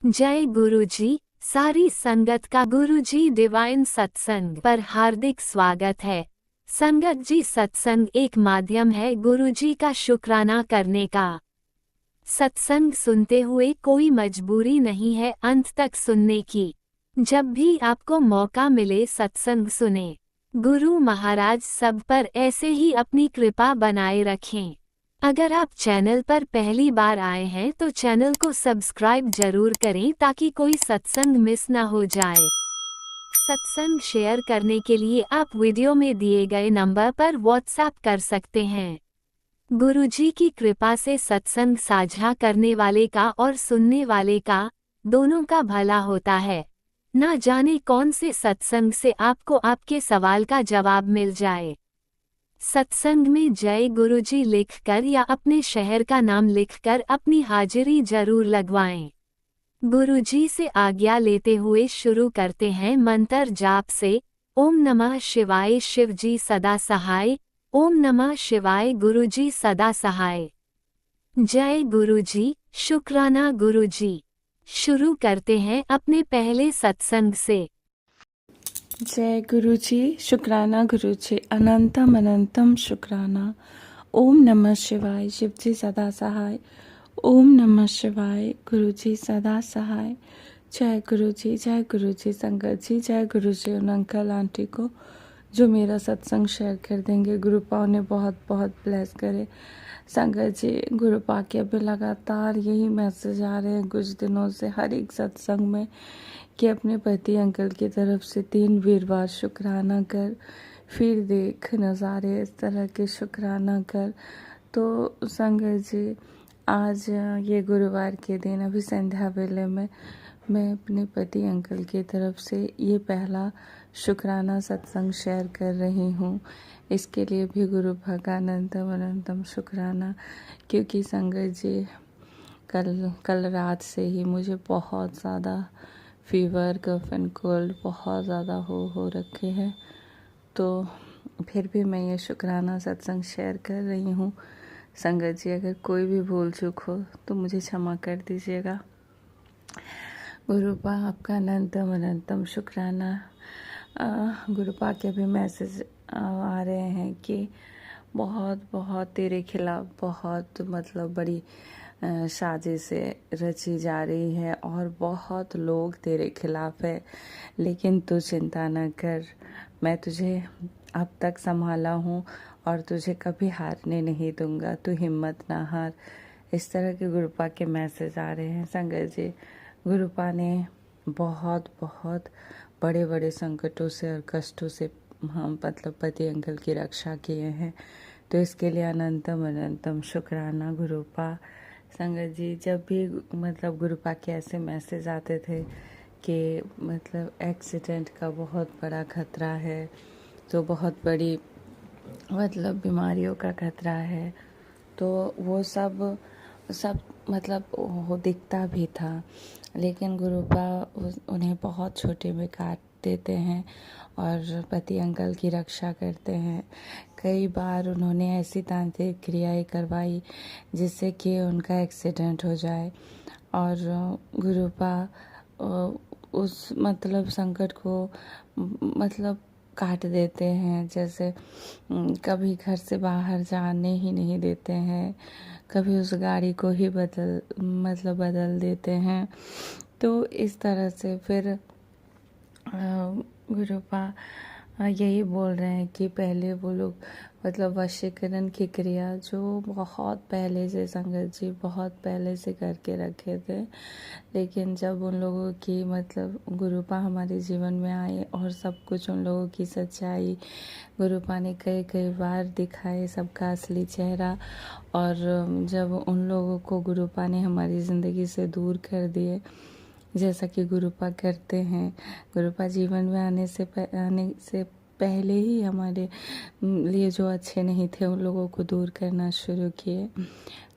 जय गुरुजी। सारी संगत का गुरुजी डिवाइन सत्संग पर हार्दिक स्वागत है। संगत जी, सत्संग एक माध्यम है गुरुजी का शुक्राना करने का। सत्संग सुनते हुए कोई मजबूरी नहीं है अंत तक सुनने की। जब भी आपको मौका मिले सत्संग सुने। गुरु महाराज सब पर ऐसे ही अपनी कृपा बनाए रखें। अगर आप चैनल पर पहली बार आए हैं तो चैनल को सब्सक्राइब जरूर करें ताकि कोई सत्संग मिस ना हो जाए। सत्संग शेयर करने के लिए आप वीडियो में दिए गए नंबर पर व्हाट्सएप कर सकते हैं। गुरुजी की कृपा से सत्संग साझा करने वाले का और सुनने वाले का दोनों का भला होता है। ना जाने कौन से सत्संग से आपको आपके सवाल का जवाब मिल जाए। सत्संग में जय गुरुजी लिखकर या अपने शहर का नाम लिखकर अपनी हाजिरी जरूर लगवाएं। गुरुजी से आज्ञा लेते हुए शुरू करते हैं मंत्र जाप से। ओम नमः शिवाय, शिवजी सदा सहाय। ओम नमः शिवाय, गुरुजी सदा सहाय। जय गुरुजी, शुक्राना गुरुजी। शुरू करते हैं अपने पहले सत्संग से। जय गुरुजी, शुक्राना गुरुजी, अनंतम अनंतम शुक्राना। ओम नमः शिवाय, शिव जी सदा सहाय। ओम नमः शिवाय, गुरुजी सदा सहाय। जय गुरुजी, जय गुरुजी। संगत जी, जय गुरुजी उन अंकल आंटी को जो मेरा सत्संग शेयर कर देंगे। गुरु पाव ने बहुत बहुत ब्लेस करे। संगत जी, गुरु पा के अभी लगातार यही मैसेज आ रहे हैं कुछ दिनों से हर एक सत्संग में कि अपने पति अंकल की तरफ से 3 वीरवार शुक्राना कर, फिर देख नज़ारे इस तरह के शुक्राना कर। तो संगत जी, आज ये गुरुवार के दिन अभी संध्या वेले में मैं अपने पति अंकल की तरफ से ये पहला शुक्राना सत्संग शेयर कर रही हूँ। इसके लिए भी गुरु भगानंदम अनंतम शुक्राना, क्योंकि संगत जी कल रात से ही मुझे बहुत ज़्यादा फीवर, कफ एंड कोल्ड बहुत ज़्यादा हो रखे हैं। तो फिर भी मैं ये शुक्राना सत्संग शेयर कर रही हूँ। संगत जी, अगर कोई भी भूल चूक हो तो मुझे क्षमा कर दीजिएगा। गुरुपा आपका अनंतम अनंतम शुक्राना। गुरुपा के भी मैसेज आ रहे हैं कि बहुत बहुत तेरे खिलाफ बहुत मतलब बड़ी साजिशें रची जा रही है और बहुत लोग तेरे खिलाफ है, लेकिन तू चिंता न कर, मैं तुझे अब तक संभाला हूँ और तुझे कभी हारने नहीं दूंगा, तू हिम्मत ना हार। इस तरह के गुरुपा के मैसेज आ रहे हैं। संगत जी, गुरुपा ने बहुत बहुत बड़े बड़े संकटों से और कष्टों से हम मतलब पति अंकल की रक्षा किए हैं। तो इसके लिए अनंतम अनंतम शुक्राना गुरुपा। संगत जी, जब भी मतलब गुरुपा के ऐसे मैसेज आते थे कि मतलब एक्सीडेंट का बहुत बड़ा खतरा है, तो बहुत बड़ी मतलब बीमारियों का खतरा है, तो वो सब मतलब वो दिखता भी था, लेकिन गुरुपा उन्हें बहुत छोटे में काट देते हैं और पति अंकल की रक्षा करते हैं। कई बार उन्होंने ऐसी तांत्रिक क्रियाएं करवाई जिससे कि उनका एक्सीडेंट हो जाए, और गुरुपा उस मतलब संकट को मतलब काट देते हैं। जैसे कभी घर से बाहर जाने ही नहीं देते हैं, कभी उस गाड़ी को ही बदल देते हैं। तो इस तरह से फिर गुरुपा यही बोल रहे हैं कि पहले वो लोग मतलब वशीकरण की क्रिया जो बहुत पहले से संगत जी बहुत पहले से करके रखे थे, लेकिन जब उन लोगों की मतलब गुरुपा हमारे जीवन में आए और सब कुछ उन लोगों की सच्चाई गुरुपा ने कई कई बार दिखाए सबका असली चेहरा, और जब उन लोगों को गुरुपा ने हमारी ज़िंदगी से दूर कर दिए, जैसा कि गुरुपा करते हैं, गुरुपा जीवन में आने से पहले ही हमारे लिए जो अच्छे नहीं थे उन लोगों को दूर करना शुरू किए।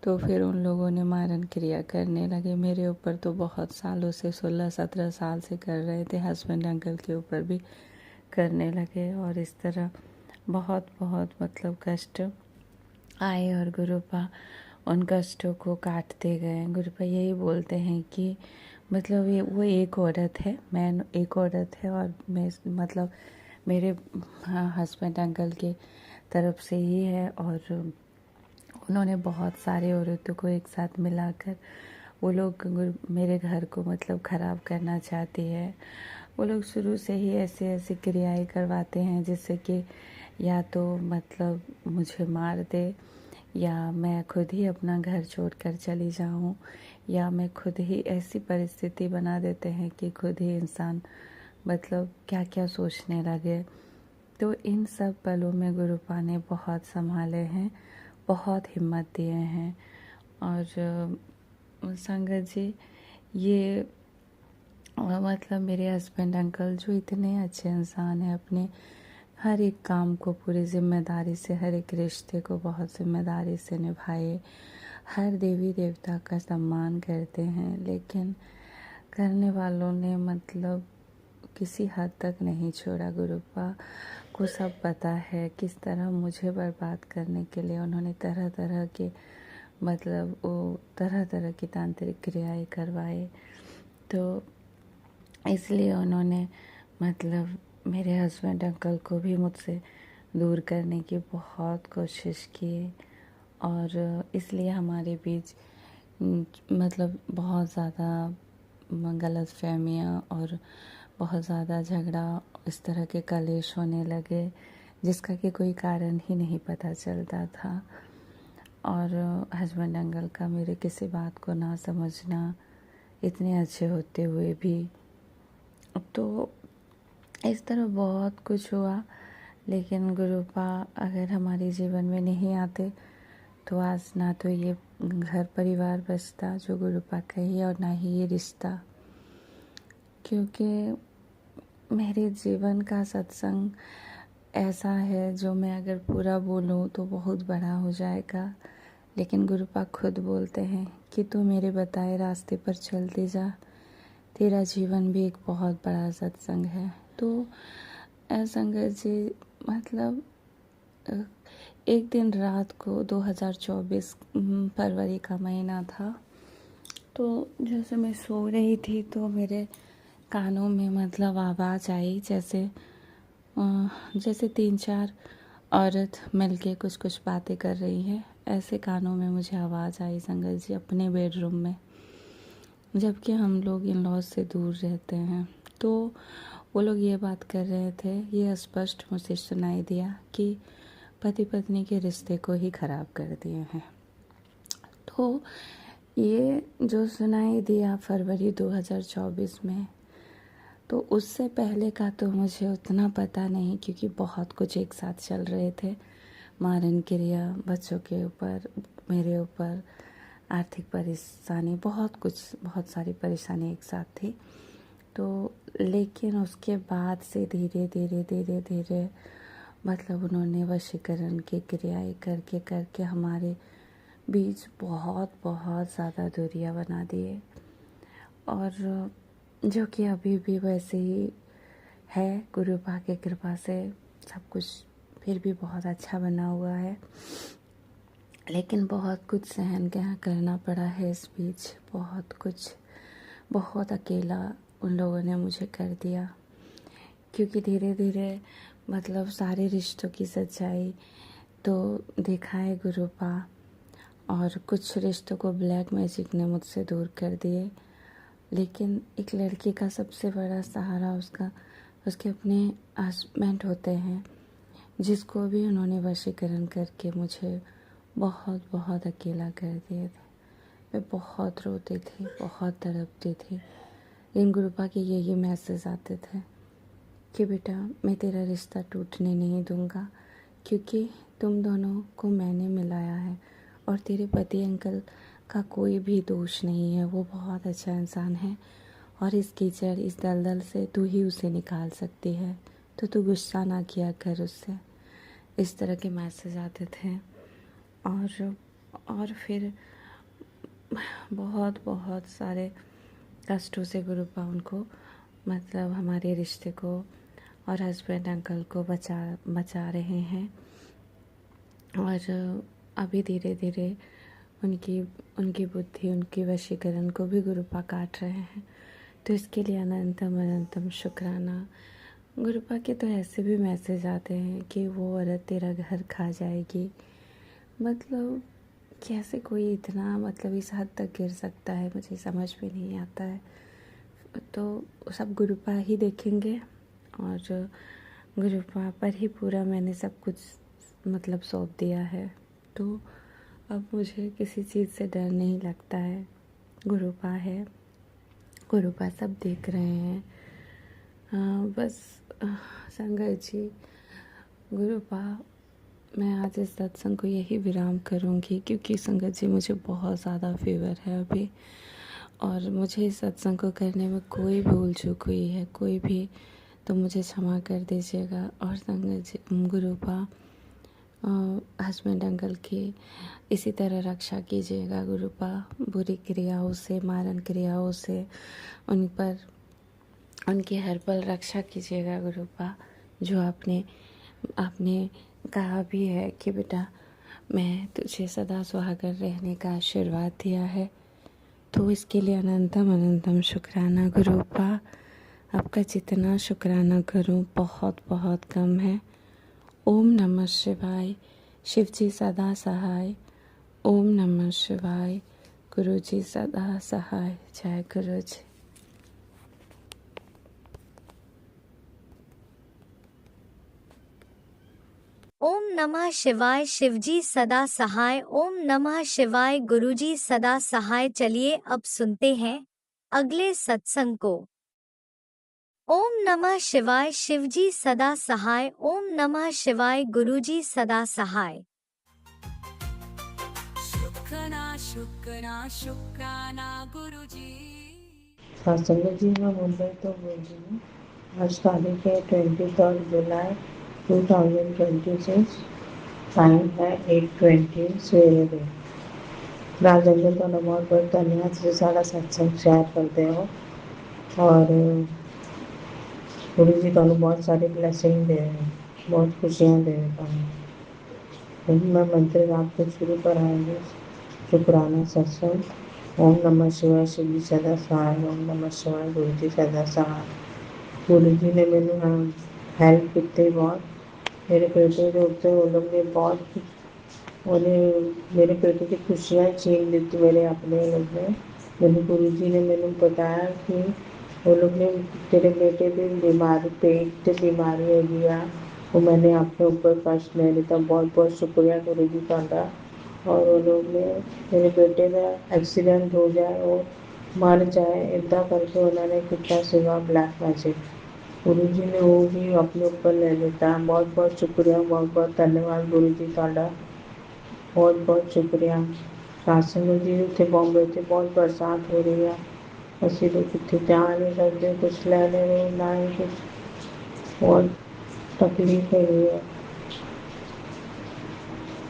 तो फिर उन लोगों ने मारन क्रिया करने लगे। मेरे ऊपर तो बहुत सालों से 16-17 साल से कर रहे थे, हस्बैंड अंकल के ऊपर भी करने लगे, और इस तरह बहुत बहुत मतलब कष्ट आए और गुरुपा उन कष्टों को काटते गए। गुरुपा यही बोलते हैं कि मतलब ये वो एक औरत है, मैं एक औरत है, और मैं मतलब मेरे हस्बैंड अंकल के तरफ से ही है। और उन्होंने बहुत सारे औरतों को एक साथ मिलाकर वो लोग मेरे घर को मतलब ख़राब करना चाहती है। वो लोग शुरू से ही ऐसे ऐसी क्रियाएं करवाते हैं जिससे कि या तो मतलब मुझे मार दे, या मैं खुद ही अपना घर छोड़कर चली जाऊं, या मैं खुद ही ऐसी परिस्थिति बना देते हैं कि खुद ही इंसान मतलब क्या क्या सोचने लगे। तो इन सब पलों में गुरुपा ने बहुत संभाले हैं, बहुत हिम्मत दिए हैं। और संगत जी, ये मतलब मेरे हस्बैंड अंकल जो इतने अच्छे इंसान हैं, अपने हर एक काम को पूरी जिम्मेदारी से, हर एक रिश्ते को बहुत जिम्मेदारी से निभाए, हर देवी देवता का सम्मान करते हैं, लेकिन करने वालों ने मतलब किसी हद तक नहीं छोड़ा। गुरुपा को सब पता है किस तरह मुझे बर्बाद करने के लिए उन्होंने तरह तरह के मतलब वो तरह तरह की तांत्रिक क्रियाएं करवाए। तो इसलिए उन्होंने मतलब मेरे हस्बैंड अंकल को भी मुझसे दूर करने की बहुत कोशिश की, और इसलिए हमारे बीच मतलब बहुत ज़्यादा गलत फहमियाँ और बहुत ज़्यादा झगड़ा, इस तरह के कलेश होने लगे जिसका कि कोई कारण ही नहीं पता चलता था। और हस्बैंड अंकल का मेरे किसी बात को ना समझना, इतने अच्छे होते हुए भी। तो इस तरह बहुत कुछ हुआ, लेकिन गुरुपा अगर हमारे जीवन में नहीं आते तो आज ना तो ये घर परिवार बचता जो गुरुपा का ही, और ना ही ये रिश्ता। क्योंकि मेरे जीवन का सत्संग ऐसा है जो मैं अगर पूरा बोलूं तो बहुत बड़ा हो जाएगा, लेकिन गुरुपा खुद बोलते हैं कि तू मेरे बताए रास्ते पर चलते जा, तेरा जीवन भी एक बहुत बड़ा सत्संग है। तो संगत जी, मतलब एक दिन रात को 2024 फरवरी का महीना था, तो जैसे मैं सो रही थी तो मेरे कानों में मतलब आवाज़ आई, जैसे जैसे 3-4 औरत मिलके कुछ कुछ बातें कर रही है, ऐसे कानों में मुझे आवाज़ आई संगत जी, अपने बेडरूम में, जबकि हम लोग इन लॉज से दूर रहते हैं। तो वो लोग ये बात कर रहे थे, ये स्पष्ट मुझे सुनाई दिया कि पति पत्नी के रिश्ते को ही खराब कर दिए हैं। तो ये जो सुनाई दिया फरवरी 2024 में, तो उससे पहले का तो मुझे उतना पता नहीं, क्योंकि बहुत कुछ एक साथ चल रहे थे, मारन क्रिया, बच्चों के ऊपर, मेरे ऊपर, आर्थिक परेशानी, बहुत कुछ, बहुत सारी परेशानी एक साथ थी। तो लेकिन उसके बाद से धीरे धीरे धीरे धीरे मतलब उन्होंने वशीकरण की क्रियाएं करके करके हमारे बीच बहुत बहुत ज़्यादा दूरियां बना दिए, और जो कि अभी भी वैसे ही है। गुरुपा की कृपा से सब कुछ फिर भी बहुत अच्छा बना हुआ है, लेकिन बहुत कुछ सहन करना पड़ा है इस बीच, बहुत कुछ, बहुत अकेला उन लोगों ने मुझे कर दिया। क्योंकि धीरे धीरे मतलब सारे रिश्तों की सच्चाई तो दिखाए गुरुपा, और कुछ रिश्तों को ब्लैक मैजिक ने मुझसे दूर कर दिए। लेकिन एक लड़की का सबसे बड़ा सहारा उसके अपने हस्बैंड होते हैं, जिसको भी उन्होंने वशीकरण करके मुझे बहुत बहुत अकेला कर दिए थे। मैं बहुत रोती थी, बहुत तड़पती थी, लेकिन गुरुपा के यही मैसेज आते थे कि बेटा मैं तेरा रिश्ता टूटने नहीं दूंगा, क्योंकि तुम दोनों को मैंने मिलाया है, और तेरे पति अंकल का कोई भी दोष नहीं है, वो बहुत अच्छा इंसान है, और इस कीचड़, इस दलदल से तू ही उसे निकाल सकती है, तो तू गुस्सा ना किया कर उससे। इस तरह के मैसेज आते थे। और फिर बहुत बहुत सारे कष्टों से गुरुपा उनको मतलब हमारे रिश्ते को और हस्बैंड अंकल को बचा रहे हैं, और अभी धीरे धीरे उनकी बुद्धि, उनकी वशीकरण को भी गुरुपा काट रहे हैं। तो इसके लिए अनंतम अनंतम शुक्राना। गुरुपा के तो ऐसे भी मैसेज आते हैं कि वो औरत तेरा घर खा जाएगी। मतलब कैसे कोई इतना मतलब इस हद तक गिर सकता है, मुझे समझ में नहीं आता है। तो सब गुरुपा ही देखेंगे और गुरुपा पर ही पूरा मैंने सब कुछ मतलब सौंप दिया है। तो अब मुझे किसी चीज़ से डर नहीं लगता है। गुरुपा है, गुरुपा सब देख रहे हैं। बस संगत जी, गुरुपा, मैं आज इस सत्संग को यही विराम करूँगी क्योंकि संगत जी मुझे बहुत ज़्यादा फीवर है अभी, और मुझे इस सत्संग को करने में कोई भूल चूक हुई है, कोई भी, तो मुझे क्षमा कर दीजिएगा। और संगत जी, गुरुपा हस्बैंड अंकल की इसी तरह रक्षा कीजिएगा गुरुपा, बुरी क्रियाओं से, मारन क्रियाओं से उन पर, उनकी हर पल रक्षा कीजिएगा गुरुपा। जो आपने आपने कहा भी है कि बेटा मैं तुझे सदा सुहागर रहने का आशीर्वाद दिया है, तो इसके लिए अनंतम अनंतम शुक्राना गुरुपा। आपका जितना शुक्राना करूं बहुत बहुत कम है। ओम नमः शिवाय। शिव जी सदा सहाय। ओम नमः शिवाय। गुरु जी सदा सहाय। जय गुरु जी। ओम नमः शिवाय। शिवजी सदा सहाय। ओम नमः शिवाय। गुरुजी सदा सहाय। चलिए अब सुनते हैं अगले सत्संग को। ओम नमः शिवाय। शिवजी सदा सहाय। ओम नमः शिवाय। गुरुजी सदा सहाय। शुक्राना शुक्राना शुक्राना गुरुजी। सत्संग जी, मैं मुंबई तो बोल रही हूँ। आज तारीख है 23 जुलाई 2026। टाइम है 8:20 सवेरे। राजेंद्र का बहुत बहुत धन्यवाद से सारा सत्संग शेयर करते हो, और गुरु जी तुहानू बहुत सारी ब्लैसिंग दे रहे हैं, बहुत खुशियाँ दे रहे तुहानू। मैं मंत्र रात को शुरू कराएंगे। शुक्राना सत्संग। ओम नमः शिवाय। शिव जी सदा सहाय। ओम नमः शिवाय। गुरु जी सदा सहाय। गुरु जी ने मैंने हेल्प की बहुत। मेरे बेटे के उत्ते वो लोग ने बहुत उन्हें मेरे बेटे की खुशियाँ छीन ली थी। मेरे अपने लोग ने मेरे गुरु जी ने मैंने बताया कि वो लोग ने तेरे बेटे की बीमारी, पेट की बीमारी है गया, वो मैंने अपने ऊपर कष्ट ले लिया। बहुत बहुत शुक्रिया गुरु जी का। और वो लोग ने मेरे बेटे का एक्सीडेंट हो जाए और मर जाए इतना करके उन्होंने कितना सेवा ब्लैक मैजिक गुरु जी ने वो भी अपने ऊपर ले लेता है। बहुत बहुत शुक्रिया, बहुत बहुत धन्यवाद गुरु जी का। बहुत बहुत शुक्रिया। सत्संग जी उत्थे बॉम्बे से बहुत बरसात हो रही है, असं लोग कितने जा नहीं सकते, कुछ लेने में ना ही कुछ, बहुत तकलीफ हो रही है।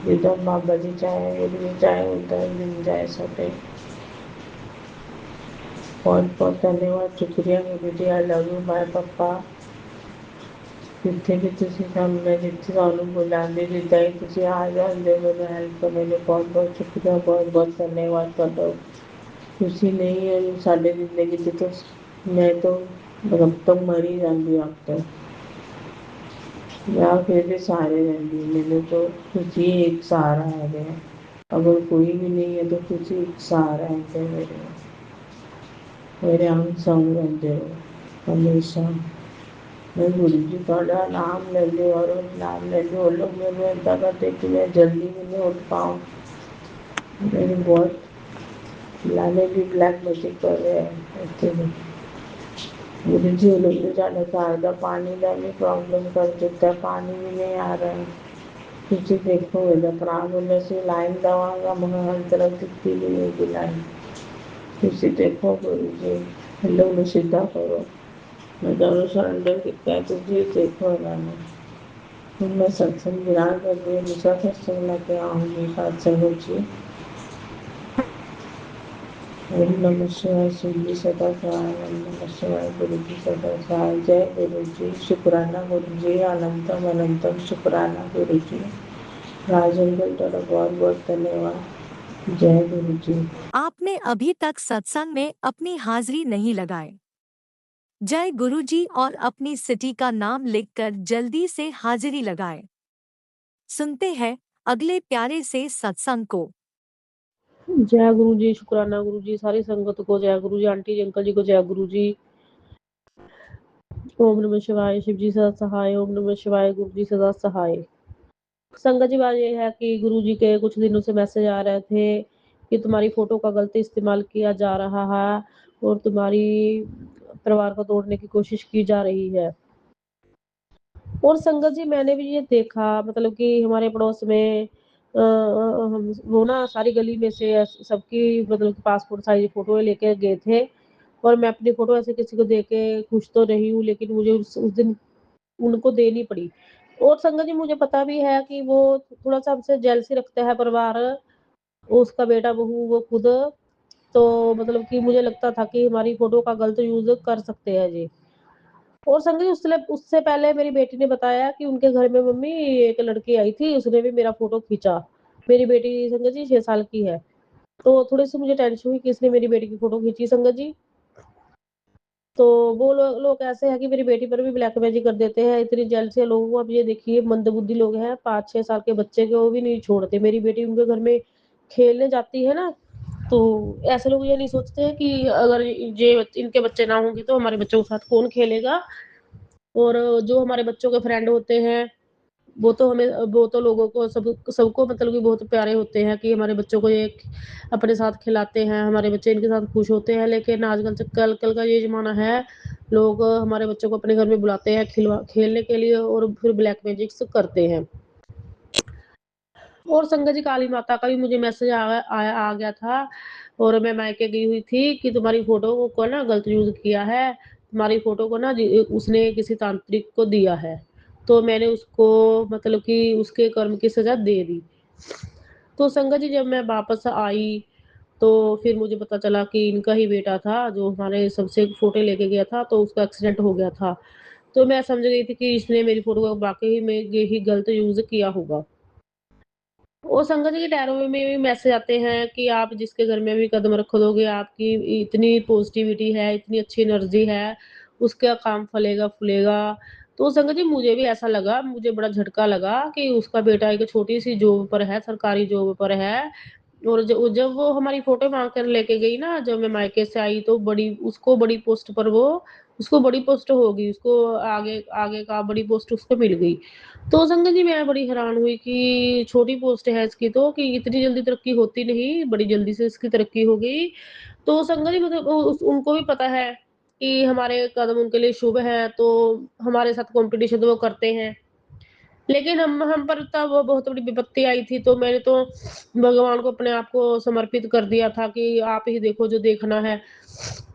जिधर बाबा जी चाहे उधर चाहे उधर मिल जाए सके। बहुत बहुत धन्यवाद, शुक्रिया गुरु जी। आई लव यू माय पप्पा। जिथे भी तुसी मैं जिथे थानू बुलांदी जिदा ही तुसी आ जाते मैंने हेल्प करने लिए, बहुत बहुत शुक्रिया, बहुत बहुत धन्यवाद तुहाडा। तुसी नहीं है साडे जिंदगी च तो मैं तो रब तो मर ही जाती अब तो, या फिर भी सहारे रहती। मैंने तो तुसी एक सहारा है। अगर कोई भी नहीं है तो तुसी एक सहारा है मेरे अंग संग रहते हो हमेशा। मैं गुरु जी का नाम ले ली और नाम ले ली, वो लोग मैंने ऐसा करते कि मैं जल्दी भी नहीं उठ पाऊँ। मेरी बहुत लाने भी ब्लैक मैजिक कर रहे हैं ऐसे। गुरु जी वो लोग ने जाने घर का पानी का भी प्रॉब्लम कर दिता है, पानी भी नहीं आ रहा है। तुझे देखो मेरा भरा बोले से लाइन दवांगा, मगर हर तरफ दिखती नहीं होगी लाइन। तुझे देखो गुरु जी, इन लोग ने सीधा करो। मैं दोनों सरेंडर किया है, तुझे देखो इन्होंने। फिर मैं सत्संग विराम कर दिया, दूसरा सत्संग लेके आऊँगी सत्संग जी। ओम नमः शिवाय। शिव जी सदा सहाय। ओम नमः शिवाय। गुरु जी सदा सहाय। जय गुरु जी। शुक्राना गुरु जी। अनंतम अनंतम शुक्राना गुरु जी। राजेंद्र तेरा बहुत बहुत धन्यवाद। जय गुरु जी। आपने अभी तक सत्संग में अपनी हाजिरी नहीं लगाई। जय गुरुजी और अपनी सिटी का नाम लिखकर जल्दी से हाजिरी लगाएं। सुनते हैं अगले प्यारे से सत्संग को। जय गुरु जी, शुक्राना गुरु जी, सारी संगत को जय गुरु जी, आंटी जी अंकल जी को जय गुरु जी। ओम नमः शिवाय, शिव जी सदा सहाय, ओम नमः शिवाय, गुरु जी सदा सहाय। संगत जी बात ये है कि गुरु जी के कुछ दिनों से मैसेज आ रहे थे कि तुम्हारी फोटो का गलत इस्तेमाल किया जा रहा है और तुम्हारी परिवार को तोड़ने की कोशिश की जा रही है। और संगत जी मैंने भी ये देखा, मतलब कि हमारे पड़ोस में हम वो ना सारी गली में से सबकी मतलब पासपोर्ट साइज फोटो लेके गए थे और मैं अपनी फोटो ऐसे किसी को दे के खुश तो रही हूँ, लेकिन मुझे उस दिन उनको देनी पड़ी। और संगत जी मुझे पता भी है कि वो थोड़ा सा हमसे जेलसी रखता है परिवार, उसका बेटा बहू वो खुद, तो मतलब कि मुझे लगता था कि हमारी फोटो का गलत यूज कर सकते हैं जी। और संगत जी उससे पहले मेरी बेटी ने बताया कि उनके घर में मम्मी एक लड़की आई थी, उसने भी मेरा फोटो खींचा। मेरी बेटी संगत जी 6 साल की है, तो थोड़ी सी मुझे टेंशन हुई कि इसने मेरी बेटी की फोटो खींची संगत जी। तो वो लोग ऐसे हैं कि मेरी बेटी पर भी ब्लैक मैजिक कर देते हैं, इतनी जेलसी लोगों को। अब ये देखिए मंदबुद्धि लोग हैं, 5-6 साल के बच्चे के वो भी नहीं छोड़ते। मेरी बेटी उनके घर में खेलने जाती है ना, तो ऐसे लोग ये नहीं सोचते हैं कि अगर ये इनके बच्चे ना होंगे तो हमारे बच्चों के साथ कौन खेलेगा। और जो हमारे बच्चों के फ्रेंड होते हैं वो तो लोगों को सबको मतलब कि बहुत प्यारे होते हैं कि हमारे बच्चों को ये अपने साथ खिलाते हैं, हमारे बच्चे इनके साथ खुश होते हैं। लेकिन आजकल से कल का ये जमाना है, लोग हमारे बच्चों को अपने घर में बुलाते हैं खेलने के लिए और फिर ब्लैक मैजिक्स करते हैं। और संगत जी काली माता का भी मुझे मैसेज आ गया था और मैं मायके गई हुई थी कि तुम्हारी फोटो को ना गलत यूज किया है, तुम्हारी फोटो को ना उसने किसी तांत्रिक को दिया है, तो मैंने उसको मतलब कि उसके कर्म की सजा दे दी। तो संगत जी जब मैं वापस आई तो फिर मुझे पता चला कि इनका ही बेटा था जो हमारे सबसे फोटो लेके गया था, तो उसका एक्सीडेंट हो गया था। तो मैं समझ गई थी कि इसने मेरी फोटो को वाकई में ये ही गलत यूज किया होगा। और संगत जी के डायरी में भी मैसेज आते हैं कि आप जिसके घर में भी कदम रख दोगे, आपकी इतनी पॉजिटिविटी है, इतनी अच्छी एनर्जी है, उसका काम फलेगा फूलेगा। तो संगत जी मुझे भी ऐसा लगा, मुझे बड़ा झटका लगा कि उसका बेटा एक छोटी सी जॉब पर है, सरकारी जॉब पर है। और जब वो हमारी फोटो मांग कर लेके गई ना, जब मैं मायके से आई तो बड़ी पोस्ट पर उसको बड़ी पोस्ट होगी, उसको आगे आगे का बड़ी पोस्ट उसको मिल गई। तो संगत जी मैं बड़ी हैरान हुई कि छोटी पोस्ट है इसकी, तो कि इतनी जल्दी तरक्की होती नहीं, बड़ी जल्दी से इसकी तरक्की हो गई। तो संगत जी मतलब उनको भी पता है कि हमारे कदम उनके लिए शुभ है, तो हमारे साथ कंपटीशन तो वो करते हैं। लेकिन हम पर तब वो बहुत बड़ी विपत्ति आई थी, तो मैंने तो भगवान को अपने आप को समर्पित कर दिया था कि आप ही देखो जो देखना है।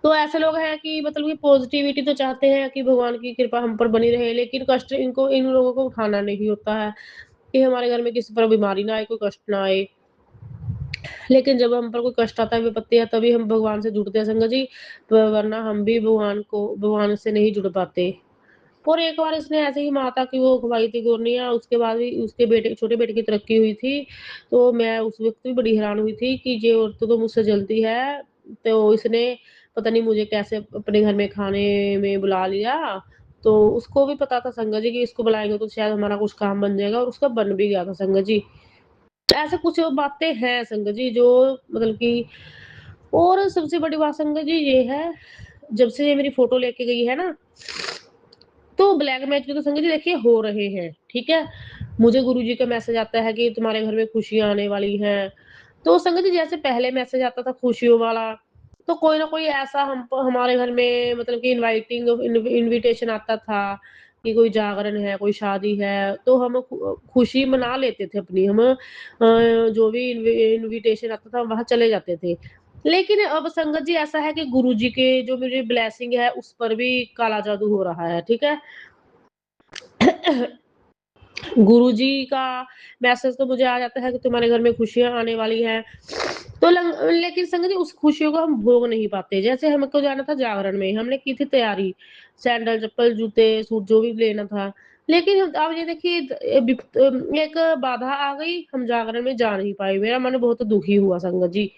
तो ऐसे लोग हैं कि मतलब कि पॉजिटिविटी तो चाहते हैं कि भगवान की कृपा हम पर बनी रहे, लेकिन कष्ट इन लोगों को उठाना नहीं होता है कि हमारे घर में किसी पर बीमारी ना आए, कोई कष्ट ना आए। लेकिन जब हम पर कोई कष्ट आता है, विपत्ति है, तभी हम भगवान से जुड़ते हैं संगत जी, वरना हम भी भगवान से नहीं जुड़ पाते। और एक बार इसने ऐसे ही माता की वो खवाई थी गोरनियाँ, उसके बाद भी उसके छोटे बेटे की तरक्की हुई थी। तो मैं उस वक़्त भी बड़ी हैरान हुई थी कि ये औरत तो मुझसे जलती है, तो इसने पता नहीं मुझे कैसे अपने घर में खाने में बुला लिया। तो उसको भी पता था संगत जी कि इसको बुलाएँगे तो शायद हमारा कुछ काम बन जाएगा, और उसका बन भी गया था संगत जी। ऐसे कुछ बातें हैं संगत जी जो मतलब कि। और सबसे बड़ी बात संगत जी ये है, जब से ये मेरी फ़ोटो लेके गई है ना, तो ब्लैक मैजिक तो संगत जी देखिए हो रहे हैं, ठीक है? मुझे गुरुजी का मैसेज आता है कि तुम्हारे घर में खुशियाँ आने वाली हैं। तो संगत जी जैसे पहले मैसेज आता था खुशियों वाला, तो कोई ना कोई ऐसा हमारे घर में मतलब कि इनविटेशन आता था कि कोई जागरण है, कोई शादी है, तो हम खुशी मना लेते थे अपनी। हम जो भी इनविटेशन आता था वहाँ चले जाते थे। लेकिन अब संगत जी ऐसा है कि गुरुजी के जो मेरी ब्लेसिंग है उस पर भी काला जादू हो रहा है, ठीक है? गुरुजी का मैसेज तो मुझे आ जाता है कि तुम्हारे घर में खुशियाँ आने वाली हैं। तो लेकिन संगत जी उस खुशियों को हम भोग नहीं पाते। जैसे हमको जाना था जागरण में, हमने की थी तैयारी, सैंडल, चप्पल, जूते, सूट जो भी लेना था। लेकिन अब ये देखिए एक बाधा आ गई, हम जागरण में जा नहीं पाए। मेरा मन बहुत दुखी हुआ संगत जी।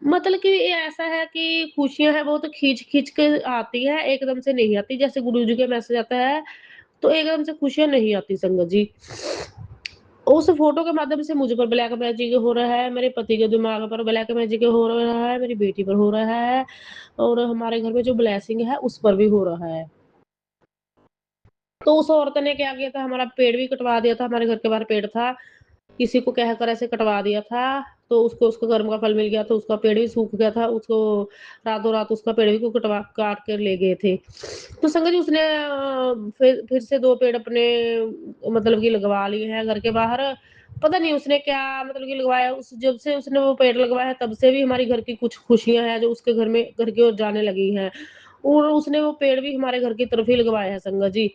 मतलब कि ये ऐसा है कि खुशियाँ हैं वो तो खींच-खींच के आती है, एकदम से नहीं आती। जैसे गुरुजी का मैसेज आता है, तो एकदम से खुशियाँ नहीं आती संगत जी। उस फ़ोटो के माध्यम से मुझ पर ब्लैक मैजिक हो रहा है, मेरे पति के दिमाग पर ब्लैक मैजिक हो रहा है, मेरी बेटी पर हो रहा है और हमारे घर में जो ब्लेसिंग है उस पर भी हो रहा है। तो उस औरत ने क्या किया था, हमारा पेड़ भी कटवा दिया था, हमारे घर के बाहर पेड़ था। किसी को कहकर ऐसे कटवा दिया था, तो उसको उसको कर्म का फल मिल गया, तो उसका पेड़ भी सूख गया था, उसको रातों-रात उसका पेड़ भी को कटवा काट कर ले गए थे। तो संगत जी उसने फिर से 2 पेड़ अपने मतलब कि लगवा लिए हैं घर के बाहर। पता नहीं उसने क्या मतलब कि लगवाया, उस जब से उसने वो पेड़ लगवाया है तब से भी हमारी घर की कुछ खुशियाँ हैं जो उसके घर की ओर जाने लगी हैं। और उसने वो पेड़ भी हमारे घर की तरफ ही लगवाए हैं संगत जी।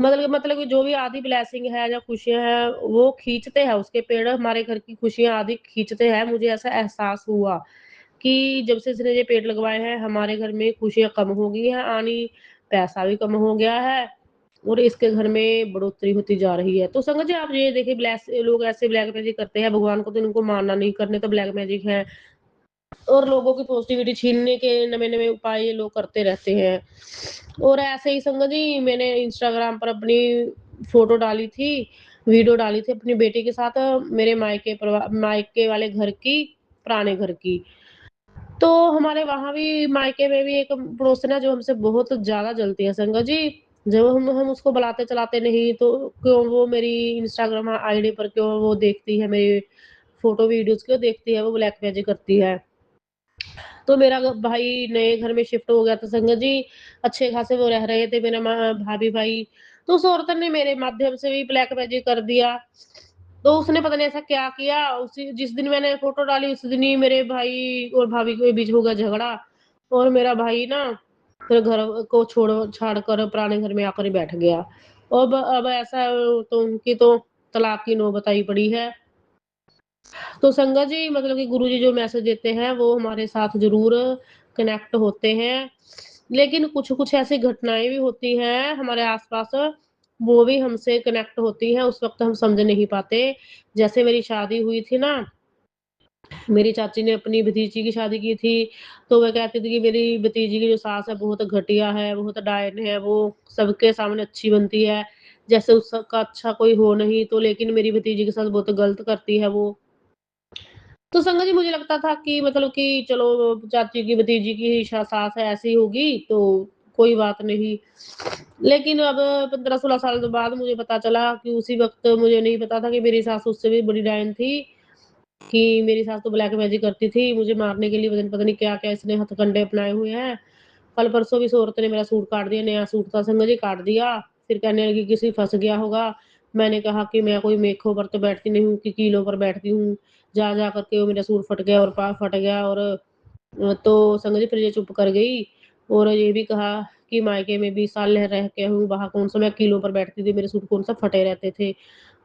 मतलब कि जो भी आधी ब्लेसिंग है या खुशियाँ हैं, वो खींचते हैं उसके पेड़ हमारे घर की खुशियाँ आधी खींचते हैं। मुझे ऐसा एहसास हुआ कि जब से इसने ये पेड़ लगवाए हैं, हमारे घर में खुशियाँ कम हो गई हैं आनी, पैसा भी कम हो गया है और इसके घर में बढ़ोतरी होती जा रही है। तो संगत जी आप ये देखिए लोग ऐसे ब्लैक मैजिक करते हैं, भगवान को तो इनको मानना नहीं, करने तो ब्लैक मैजिक है और लोगों की पॉजिटिविटी छीनने के नए-नए उपाय ये लोग करते रहते हैं। और ऐसे ही संगत जी मैंने इंस्टाग्राम पर अपनी फ़ोटो डाली थी, वीडियो डाली थी अपनी बेटी के साथ मेरे मायके वाले घर की, पुराने घर की। तो हमारे वहाँ भी मायके में भी एक पड़ोसन है जो हमसे बहुत ज़्यादा जलती है संगत जी। जब हम उसको बुलाते-चलाते नहीं तो क्यों वो मेरी इंस्टाग्राम आईडी पर क्यों वो देखती है मेरी फ़ोटो वीडियोज़ क्यों देखती है, वो ब्लैक मैजिक करती है। तो मेरा भाई नए घर में शिफ्ट हो गया था संगत जी, अच्छे खासे वो रह रहे थे मेरे भाभी भाई। तो उस औरत ने मेरे माध्यम से भी ब्लैक मैजिक कर दिया। तो उसने पता नहीं ऐसा क्या किया, उसी जिस दिन मैंने फ़ोटो डाली उस दिन ही मेरे भाई और भाभी के बीच हो गया झगड़ा और मेरा भाई ना फिर घर को छाड़ कर पुराने घर में आकर ही बैठ गया। अब ऐसा तो उनकी तो तलाक की नौबत आई पड़ी है। तो संगत जी मतलब कि गुरुजी जो मैसेज देते हैं वो हमारे साथ ज़रूर कनेक्ट होते हैं। लेकिन कुछ-कुछ ऐसी घटनाएँ भी होती हैं हमारे आस-पास, वो भी हमसे कनेक्ट होती हैं, उस वक़्त हम समझ नहीं पाते। जैसे मेरी शादी हुई थी ना, मेरी चाची ने अपनी भतीजी की शादी की थी, तो वो कहती थी कि मेरी भतीजी की जो सास है बहुत घटिया है, बहुत डायन है, वो सबके सामने अच्छी बनती है, जैसे उसका अच्छा कोई हो नहीं, तो लेकिन मेरी भतीजी के साथ बहुत गलत करती है वो। तो संगत जी मुझे लगता था कि मतलब कि चलो चाची की भतीजी की सास है ऐसी होगी तो कोई बात नहीं। लेकिन अब 15-16 साल बाद मुझे पता चला कि उसी वक़्त मुझे नहीं पता था कि मेरी सास उससे भी बड़ी डायन थी, कि मेरी सास तो ब्लैक मैजिक करती थी, मुझे मारने के लिए पता नहीं क्या-क्या इसने हथकंडे अपनाए हुए हैं। कल-परसों भी इस औरत ने मेरा सूट काट दिया, नया सूट था संगत जी काट दिया, फिर कहने लगी किसी फँस गया होगा। मैंने कहा कि मैं कोई मेखों पर तो बैठती नहीं हूँ कि कीलों पर बैठती हूँ। जा कर के वो मेरा सूट फट गया और पा फट गया और तो संगत जी फिर ये चुप कर गई और ये भी कहा कि मायके में 20 साल रह के हूँ, वहाँ कौन-सा मैं कीलों पर बैठती थी, मेरे सूट कौन-सा फटे रहते थे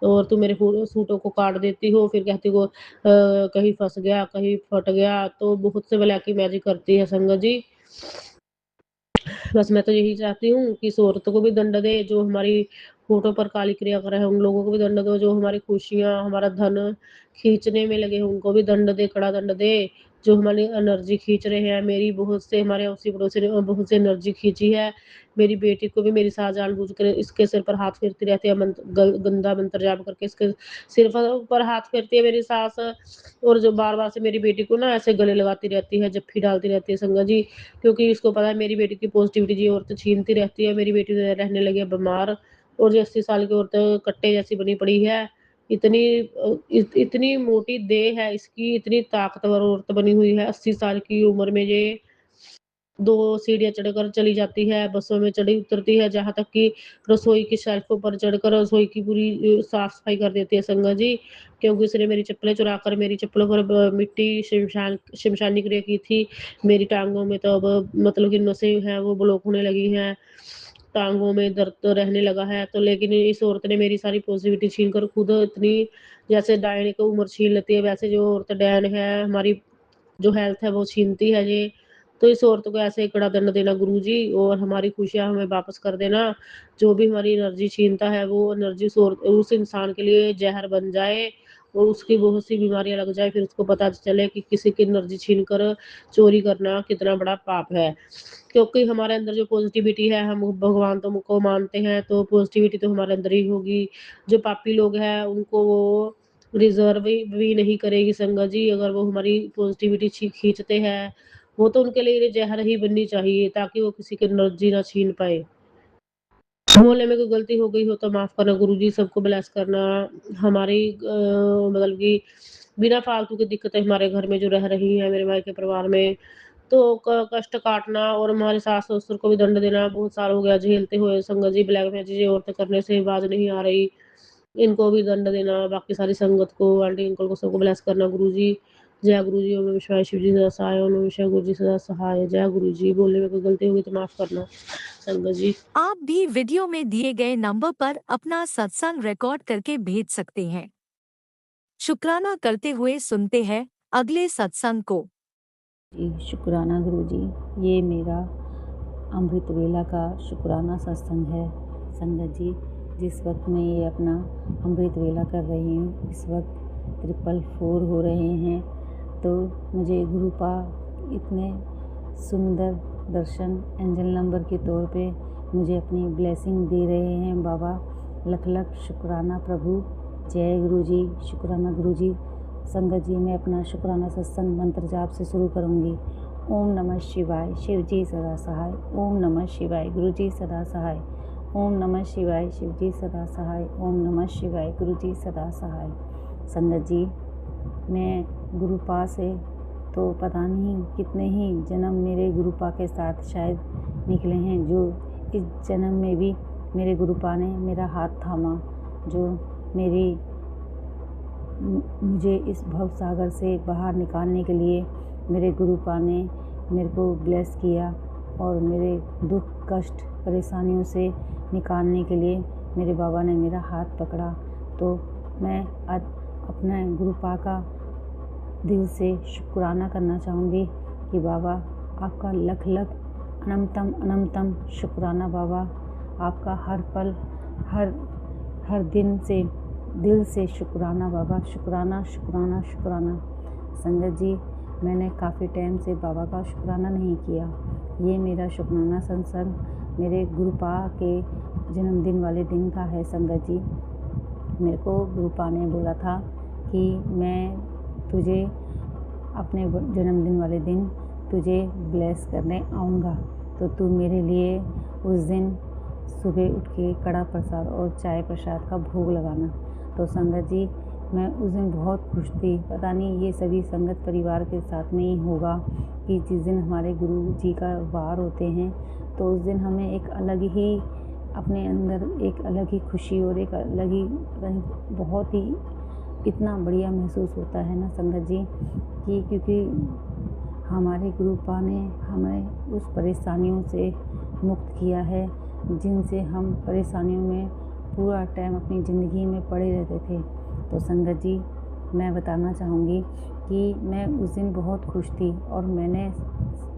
और तुम मेरे सूटों को काट देती हो, फिर कहती हो कहीं फँस गया, कहीं फट गया, तो बहुत से ब्लैकी मैजिक करती है संगत जी। बस मैं तो यही चाहती हूँ कि इस औरत को भी दंड दे, जो हमारी होठों पर काली क्रिया कर रहे हैं, उन लोगों को भी दंड दो, जो हमारी खुशियाँ, हमारा धन खींचने में लगे हैं, उनको भी दंड दे, कड़ा दंड दे। जो हमारी एनर्जी खींच रहे हैं, मेरी बहुत से हमारे अड़ोसी-पड़ोसी ने बहुत से एनर्जी खींची है। मेरी बेटी को भी मेरी सास जानबूझकर इसके सिर पर हाथ फेरती रहती है, गंदा मंत्र जाप करके इसके सिर पर हाथ फेरती है मेरी सास और जो बार-बार से मेरी बेटी को ना ऐसे गले लगाती रहती है, जप्फी डालती रहती है संगत जी। क्योंकि इसको पता है मेरी बेटी की पॉजिटिविटी ये औरत छीनती रहती है, मेरी बेटी तो रहने लगी है बीमार और ये 80 साल की औरत कट्टे जैसी बनी पड़ी है। इतनी मोटी देह है इसकी, इतनी ताकतवर औरत बनी हुई है, 80 साल की उम्र में ये 2 सीढ़ियाँ चढ़कर चली जाती है, बसों में चढ़ी उतरती है, जहाँ तक कि रसोई की शेल्फ़ों पर चढ़कर रसोई की पूरी साफ-सफाई कर देती है संगत जी। क्योंकि उसने मेरी चप्पलें चुराकर मेरी चप्पलों पर मिट्टी शमशानी क्रिया की थी। मेरी टाँगों में तो अब मतलब कि नसें हैं वो ब्लॉक होने लगी हैं, टाँगों में दर्द तो रहने लगा है। तो लेकिन इस औरत ने मेरी सारी पॉज़िटिविटी छीनकर खुद इतनी जैसे डायन की उम्र छीन लेती है, वैसे जो औरत डायन है, हमारी जो हेल्थ है वो छीनती है ये। तो इस औरत को ऐसे ही कड़ा दंड देना गुरुजी और हमारी खुशियाँ हमें वापस कर देना। जो भी हमारी एनर्जी छीनता है वो एनर्जी उस इंसान के लिए ज़हर बन जाए और उसकी बहुत सी बीमारियाँ लग जाए, फिर उसको पता चले कि किसी की एनर्जी छीन कर चोरी करना कितना बड़ा पाप है। क्योंकि हमारे अंदर जो पॉज़िटिविटी है, हम भगवान तो को मानते हैं, तो पॉज़िटिविटी तो हमारे अंदर ही होगी। जो पापी लोग हैं, उनको वो रिज़र्व भी नहीं करेगी संगत जी, अगर वो हमारी पॉज़िटिविटी खींचते हैं, वो तो उनके लिए ज़हर ही बननी चाहिए, ताकि वो किसी की एनर्जी ना छीन पाएँ। बोलने में कोई गलती हो गई हो तो माफ़ करना गुरुजी, सबको ब्लेस करना। हमारी मतलब कि बिना फालतू की दिक्कतें हमारे घर में जो रह रही हैं, मेरे भाई के परिवार में, तो क कष्ट काटना और हमारे सास-ससुर को भी दंड देना बहुत साल हो गया झेलते हुए। संगत जी, ब्लैक मैजिक ये औरतें करने से बाज नहीं आ रही, इनको भी दंड देना, बाकी सारी संगत को, आंटी अंकल को सबको ब्लेस करना गुरुजी। जय गुरुजी, ओम नमः शिवाय, शिव जी सदा सहाय, ओम नमः शिवाय, गुरुजी सदा सहाय। जय गुरुजी। बोलने में कोई गलती होगी तो माफ़ करना संगत जी। आप भी वीडियो में दिए गए नंबर पर अपना सत्संग रिकॉर्ड करके भेज सकते हैं। शुक्राना करते हुए सुनते हैं अगले सत्संग को। जी शुक्राना गुरुजी, ये मेरा अमृत वेला का शुक्राना सत्संग है। संगत जी, जिस वक्त मैं ये अपना अमृत वेला कर रही हूँ, इस वक्त 444 हो रहे हैं, तो मुझे गुरुपा इतने सुंदर दर्शन एंजल नंबर के तौर पे मुझे अपनी ब्लेसिंग दे रहे हैं। बाबा लख लख शुक्राना प्रभु। जय गुरुजी, शुक्राना गुरुजी। संगत जी, मैं अपना शुक्राना सत्संग मंत्र जाप से शुरू करूँगी। ओम नमः शिवाय, शिव जी सदा सहाय। ओम नमः शिवाय, गुरु जी सदा सहाय। ओम नमः शिवाय, शिव जी सदा सहाय। ओम नमः शिवाय, गुरु जी सदा सहाय। संगत जी, मैं गुरुपा से तो पता नहीं कितने ही जन्म मेरे गुरुपा के साथ शायद निकले हैं, जो इस जन्म में भी मेरे गुरुपा ने मेरा हाथ थामा, जो मुझे इस भव सागर से बाहर निकालने के लिए मेरे गुरुपा ने मेरे को ब्लेस किया, और मेरे दुख कष्ट परेशानियों से निकालने के लिए मेरे बाबा ने मेरा हाथ पकड़ा। तो मैं आज अपने गुरुपा का दिल से शुक्राना करना चाहूँगी कि बाबा आपका लख लख अनंतम अनंतम शुक्राना। बाबा आपका हर पल हर दिन से दिल से शुक्राना बाबा, शुक्राना शुक्राना शुक्राना। संगत जी, मैंने काफ़ी टाइम से बाबा का शुक्राना नहीं किया। ये मेरा शुक्राना सत्संग मेरे गुरुपा के जन्मदिन वाले दिन का है। संगत जी, मेरे को गुरुपा ने बोला था कि मैं तुझे अपने जन्मदिन वाले दिन तुझे ब्लेस करने आऊँगा, तो तू मेरे लिए उस दिन सुबह उठ के कड़ा प्रसाद और चाय प्रसाद का भोग लगाना। तो संगत जी, मैं उस दिन बहुत खुश थी। पता नहीं ये सभी संगत परिवार के साथ में ही होगा कि जिस दिन हमारे गुरु जी का वार होते हैं, तो उस दिन हमें एक अलग ही अपने अंदर एक अलग ही खुशी और एक अलग ही बहुत ही इतना बढ़िया महसूस होता है ना संगत जी, कि क्योंकि हमारे गुरुपा ने हमें उस परेशानियों से मुक्त किया है जिनसे हम परेशानियों में पूरा टाइम अपनी ज़िंदगी में पड़े रहते थे। तो संगत जी, मैं बताना चाहूँगी कि मैं उस दिन बहुत खुश थी, और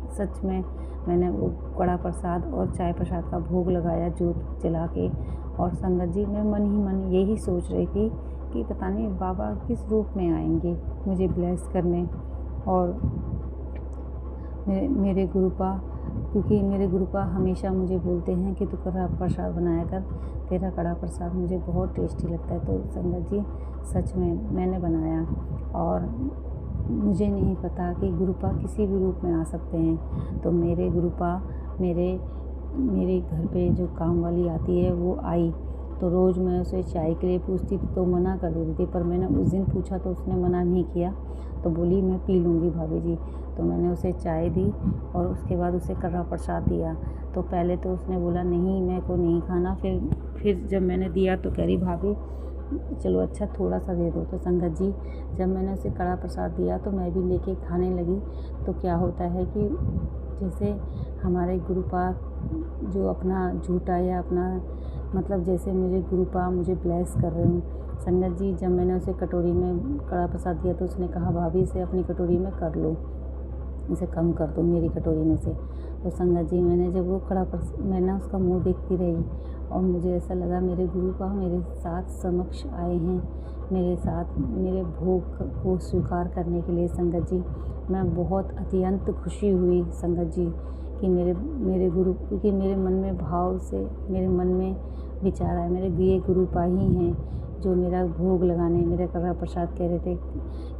सच में मैंने वो कड़ा प्रसाद और चाय प्रसाद का भोग लगाया जोत जला के। और संगत जी, मैं मन ही मन यही सोच रही थी कि पता नहीं बाबा किस रूप में आएंगे मुझे ब्लेस करने। और मेरे गुरुपा, क्योंकि मेरे गुरुपा हमेशा मुझे बोलते हैं कि तू कड़ा प्रसाद बनाया कर, तेरा कड़ा प्रसाद मुझे बहुत टेस्टी लगता है। तो संगत जी, सच में मैंने बनाया, और मुझे नहीं पता कि गुरुपा किसी भी रूप में आ सकते हैं। तो मेरे गुरुपा मेरे घर पे जो काम वाली आती है वो आई, तो रोज़ मैं उसे चाय के लिए पूछती थी तो मना कर देती थी, पर मैंने उस दिन पूछा तो उसने मना नहीं किया, तो बोली मैं पी लूँगी भाभी जी। तो मैंने उसे चाय दी और उसके बाद उसे कड़ा प्रसाद दिया। तो पहले तो उसने बोला नहीं, मेरे को नहीं खाना। फिर जब मैंने दिया तो कह रही भाभी चलो अच्छा थोड़ा सा दे दो। तो संगत जी, जब मैंने उसे कड़ा प्रसाद दिया तो मैं भी लेके खाने लगी। तो क्या होता है कि जैसे हमारे गुरुपा जो अपना झूठा या अपना मतलब जैसे मुझे ब्लेस कर रहे हूँ। संगत जी, जब मैंने उसे कटोरी में कड़ा प्रसाद दिया तो उसने कहा भाभी इसे अपनी कटोरी में कर लो, इसे कम कर दो मेरी कटोरी में से। तो संगत जी, मैंने जब वो मैंने उसका मुंह देखती रही, और मुझे ऐसा लगा मेरे गुरुपा मेरे साथ समक्ष आए हैं, मेरे साथ मेरे भोग को स्वीकार करने के लिए संगत जी। मैं बहुत अत्यंत खुशी हुई संगत जी कि मेरे गुरु, क्योंकि मेरे मन में भाव से मेरे मन में विचार आया, मेरे ये गुरुपा ही हैं जो मेरा भोग लगाने, मेरा कड़ा प्रसाद कह रहे थे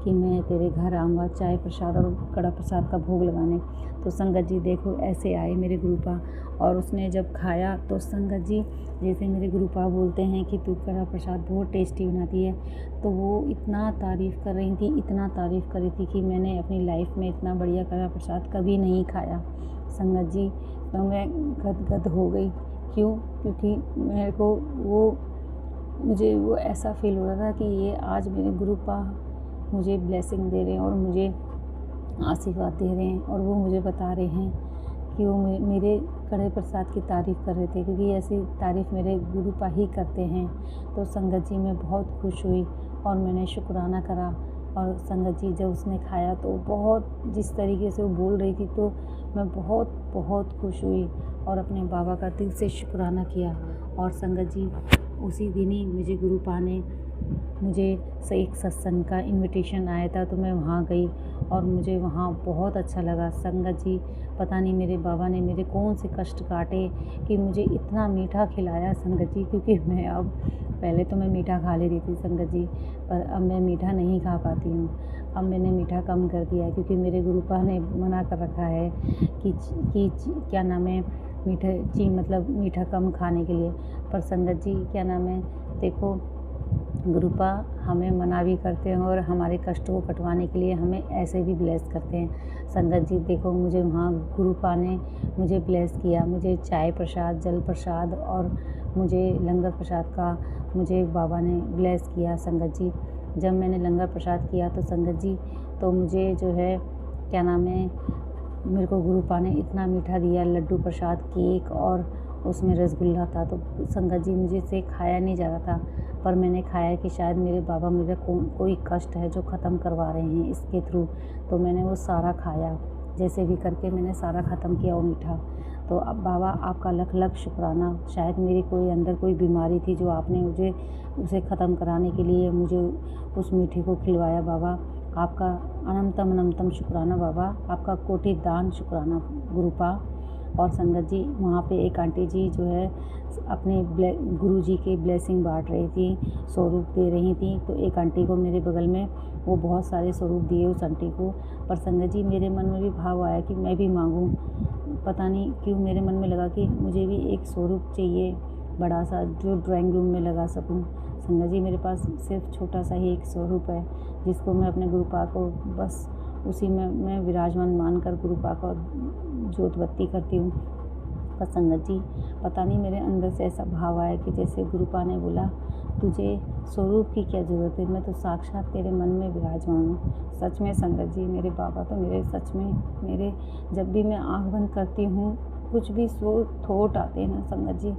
कि मैं तेरे घर आऊँगा चाय प्रसाद और कड़ा प्रसाद का भोग लगाने। तो संगत जी देखो ऐसे आए मेरे गुरुपा, और उसने जब खाया तो संगत जी जैसे मेरे गुरुपा बोलते हैं कि तू कड़ा प्रसाद बहुत टेस्टी बनाती है, तो वो इतना तारीफ़ कर रही थी, इतना तारीफ़ कर रही थी कि मैंने अपनी लाइफ में इतना बढ़िया कड़ा प्रसाद कभी नहीं खाया संगत जी। तो मैं गदगद हो गई। क्यों? क्योंकि मेरे को मुझे वो ऐसा फील हो रहा था कि ये आज मेरे गुरुपा मुझे ब्लेसिंग दे रहे हैं और मुझे आशीर्वाद दे रहे हैं, और वो मुझे बता रहे हैं कि वो मेरे कड़े प्रसाद की तारीफ़ कर रहे थे, क्योंकि ऐसी तारीफ़ मेरे गुरुपा ही करते हैं। तो संगत जी मैं बहुत खुश हुई और मैंने शुक्राना करा। और संगत जी जब उसने खाया तो बहुत जिस तरीके से वो बोल रही थी तो मैं बहुत बहुत खुश हुई और अपने बाबा का दिल से शुक्राना किया। और संगत जी उसी दिन ही मुझे गुरुपा ने एक सत्संग का इनविटेशन आया था, तो मैं वहाँ गई और मुझे वहाँ बहुत अच्छा लगा संगत जी। पता नहीं मेरे बाबा ने मेरे कौन से कष्ट काटे कि मुझे इतना मीठा खिलाया संगत जी, क्योंकि मैं अब पहले तो मैं मीठा खा लेती थी संगत जी, पर अब मैं मीठा नहीं खा पाती हूँ। अब मैंने मीठा कम कर दिया है, क्योंकि मेरे गुरुपा ने मना कर रखा है कि क्या नाम है मीठा कम खाने के लिए। पर संगत जी क्या नाम है, देखो गुरुपा हमें मना भी करते हैं और हमारे कष्टों को कटवाने के लिए हमें ऐसे भी ब्लेस करते हैं। संगत जी देखो मुझे वहाँ गुरुपा ने मुझे ब्लेस किया, मुझे चाय प्रसाद, जल प्रसाद और मुझे लंगर प्रसाद का मुझे बाबा ने ब्लेस किया संगत जी। जब मैंने लंगर प्रसाद किया तो संगत जी तो मुझे जो है क्या नाम है, मेरे को गुरुपा ने इतना मीठा दिया, लड्डू प्रसाद, केक और उसमें रसगुल्ला था। तो संगत जी मुझे से खाया नहीं जा रहा था, पर मैंने खाया कि शायद मेरे बाबा मेरा कोई कष्ट है जो ख़त्म करवा रहे हैं इसके थ्रू। तो मैंने वो सारा खाया, जैसे भी करके मैंने सारा ख़त्म किया वो मीठा। तो अब बाबा आपका लख लख शुक्राना। शायद मेरी कोई अंदर कोई बीमारी थी जो आपने मुझे उसे ख़त्म कराने के लिए मुझे उस मीठे को खिलवाया। बाबा आपका अनंतम अनंतम शुक्राना बाबा, आपका कोटि दान शुक्राना गुरुपा। और संगत जी वहाँ पे एक आंटी जी जो है अपने गुरु जी के ब्लेसिंग बांट रही थी, स्वरूप दे रही थी। तो एक आंटी को मेरे बगल में वो बहुत सारे स्वरूप दिए उस आंटी को। पर संगत जी मेरे मन में भी भाव आया कि मैं भी मांगूं। पता नहीं क्यों मेरे मन में लगा कि मुझे भी एक स्वरूप चाहिए बड़ा सा जो ड्राइंग रूम में लगा सकूं। संगत जी मेरे पास सिर्फ छोटा सा ही एक स्वरूप है जिसको मैं अपने गुरुपा को बस उसी में मैं विराजमान मानकर गुरुपा को जोत बत्ती करती हूँ। पर संगत जी पता नहीं मेरे अंदर से ऐसा भाव आया कि जैसे गुरुपा ने बोला तुझे स्वरूप की क्या ज़रूरत है, मैं तो साक्षात तेरे मन में विराजमान हूँ। सच में संगत जी मेरे बाबा तो मेरे सच में मेरे जब भी मैं आँख बंद करती हूँ कुछ भी थॉट आते हैं ना संगत जी,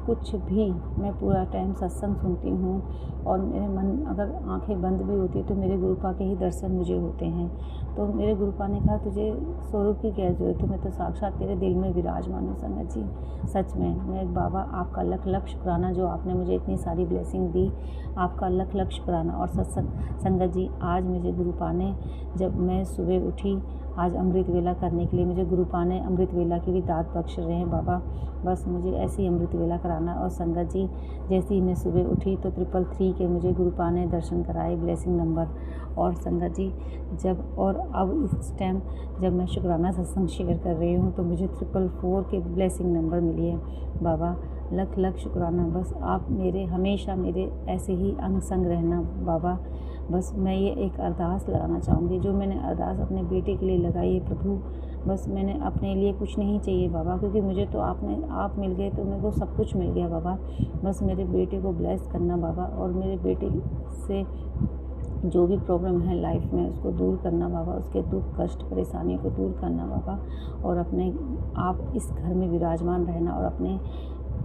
कुछ भी मैं पूरा टाइम सत्संग सुनती हूँ और मेरे मन अगर आंखें बंद भी होती तो मेरे गुरुपा के ही दर्शन मुझे होते हैं। तो मेरे गुरुपा ने कहा तुझे स्वरूप की क्या ज़रूरत है, मैं तो साक्षात तेरे दिल में विराजमान हूँ। संगत जी सच में मैं बाबा आपका लख लख शुक्राना जो आपने मुझे इतनी सारी ब्लेसिंग दी, आपका लख लख शुक्राना। और संगत जी आज मुझे गुरुपा ने जब मैं सुबह उठी आज अमृत वेला करने के लिए मुझे गुरुपा ने अमृत वेला की भी दात बख्श रहे हैं बाबा, बस मुझे ऐसी अमृत वेला कराना। और संगत जी जैसे ही मैं सुबह उठी तो 333 के मुझे गुरुपा ने दर्शन कराए ब्लेसिंग नंबर। और संगत जी जब और अब इस टाइम जब मैं शुक्राना सत्संग शेयर कर रही हूँ तो मुझे 444 के ब्लेसिंग नंबर मिली है। बाबा लख लख शुक्राना, बस आप मेरे हमेशा मेरे ऐसे ही अंग संग रहना बाबा। बस मैं ये एक अरदास लगाना चाहूँगी जो मैंने अरदास अपने बेटे के लिए लगाई है प्रभु, बस मैंने अपने लिए कुछ नहीं चाहिए बाबा, क्योंकि मुझे तो आप मिल गए तो मेरे को सब कुछ मिल गया बाबा। बस मेरे बेटे को ब्लेस करना बाबा और मेरे बेटे से जो भी प्रॉब्लम है लाइफ में उसको दूर करना बाबा, उसके दुख कष्ट परेशानियों को दूर करना बाबा। और अपने आप इस घर में विराजमान रहना और अपने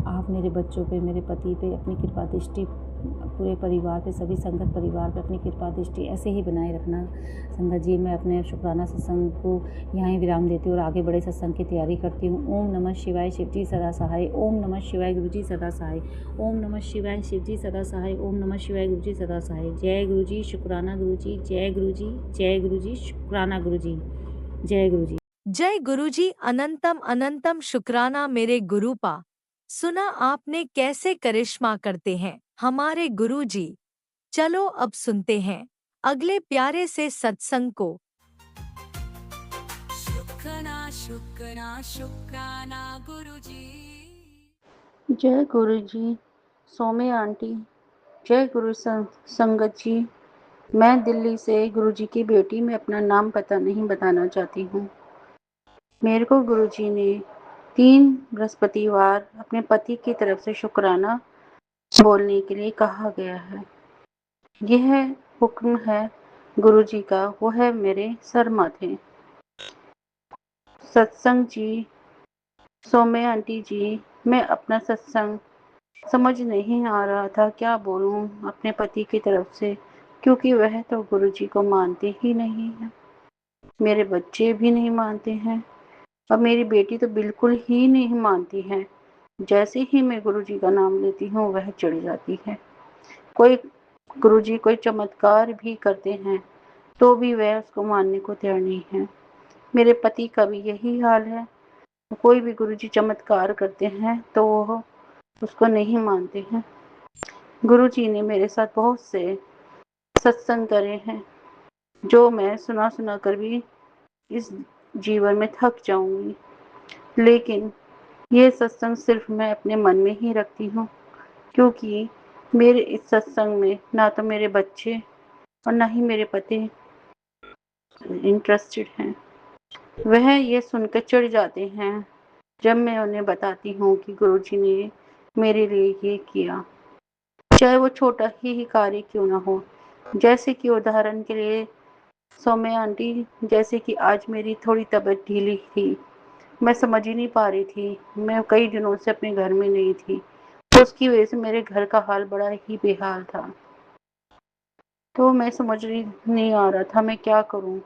आप मेरे बच्चों पे, मेरे पति पे अपनी कृपा दृष्टि, पूरे परिवार पे, सभी संगत परिवार पे अपनी कृपा दृष्टि ऐसे ही बनाए रखना। संगत जी, मैं अपने शुक्राना सत्संग को यहाँ ही विराम देती हूँ और आगे बड़े सत्संग की तैयारी करती हूँ। ओम नमः शिवाय, शिव जी सदा सहाय। ओम नमः शिवाय, गुरु जी सदा सहाय। ओम नमः शिवाय, शिव जी सदा सहाय। ओम नमः शिवाय, गुरु जी सदा सहाय। जय गुरु जी, शुक्राना गुरु जी। जय गुरु जी, जय गुरु जी, शुक्राना गुरु जी। जय गुरु जी। जय गुरुजी, अनंतम अनंतम शुक्राना मेरे गुरुपा। सुना आपने कैसे करिश्मा करते हैं हमारे गुरुजी। चलो अब सुनते हैं अगले प्यारे से सत्संग को। शुक्राना शुक्राना शुक्राना गुरुजी। जय गुरु जी, सौम्य आंटी। जय गुरु संगत जी। मैं दिल्ली से गुरु जी की बेटी। मैं अपना नाम पता नहीं बताना चाहती हूँ। मेरे को गुरु जी ने 3 बृहस्पतिवार अपने पति की तरफ से शुक्राना बोलने के लिए कहा गया है। यह हुक्म है गुरु जी का, वो है मेरे सर माथे। सत्संग जी, सौम्य आंटी जी, मैं अपना सत्संग समझ नहीं आ रहा था क्या बोलूं अपने पति की तरफ से, क्योंकि वह तो गुरु जी को मानते ही नहीं है। मेरे बच्चे भी नहीं मानते हैं और मेरी बेटी तो बिल्कुल ही नहीं मानती है। जैसे ही मैं गुरु जी का नाम लेती हूँ वह चिढ़ जाती है। कोई गुरु जी कोई चमत्कार भी करते हैं तो भी वह उसको मानने को तैयार नहीं है। मेरे पति का भी यही हाल है। कोई भी गुरु जी चमत्कार करते हैं तो वो उसको नहीं मानते हैं। गुरु जी ने मेरे साथ बहुत से सत्संग करे हैं जो मैं सुना सुना कर भी इस जीवन में थक जाऊंगी, लेकिन ये सत्संग सिर्फ मैं अपने मन में ही रखती हूँ, क्योंकि मेरे इस सत्संग में ना तो मेरे बच्चे और ना ही मेरे पति इंटरेस्टेड हैं। वह ये सुनकर चिढ़ जाते हैं जब मैं उन्हें बताती हूँ कि गुरु जी ने मेरे लिए ये किया, चाहे वो छोटा ही कार्य क्यों ना हो। जैसे कि उदाहरण के लिए सौम्य आंटी, जैसे कि आज मेरी थोड़ी तबीयत ढीली थी, मैं समझ ही नहीं पा रही थी। मैं कई दिनों से अपने घर में नहीं थी, तो उसकी वजह से मेरे घर का हाल बड़ा ही बेहाल था। तो मैं समझ नहीं आ रहा था मैं क्या करूं,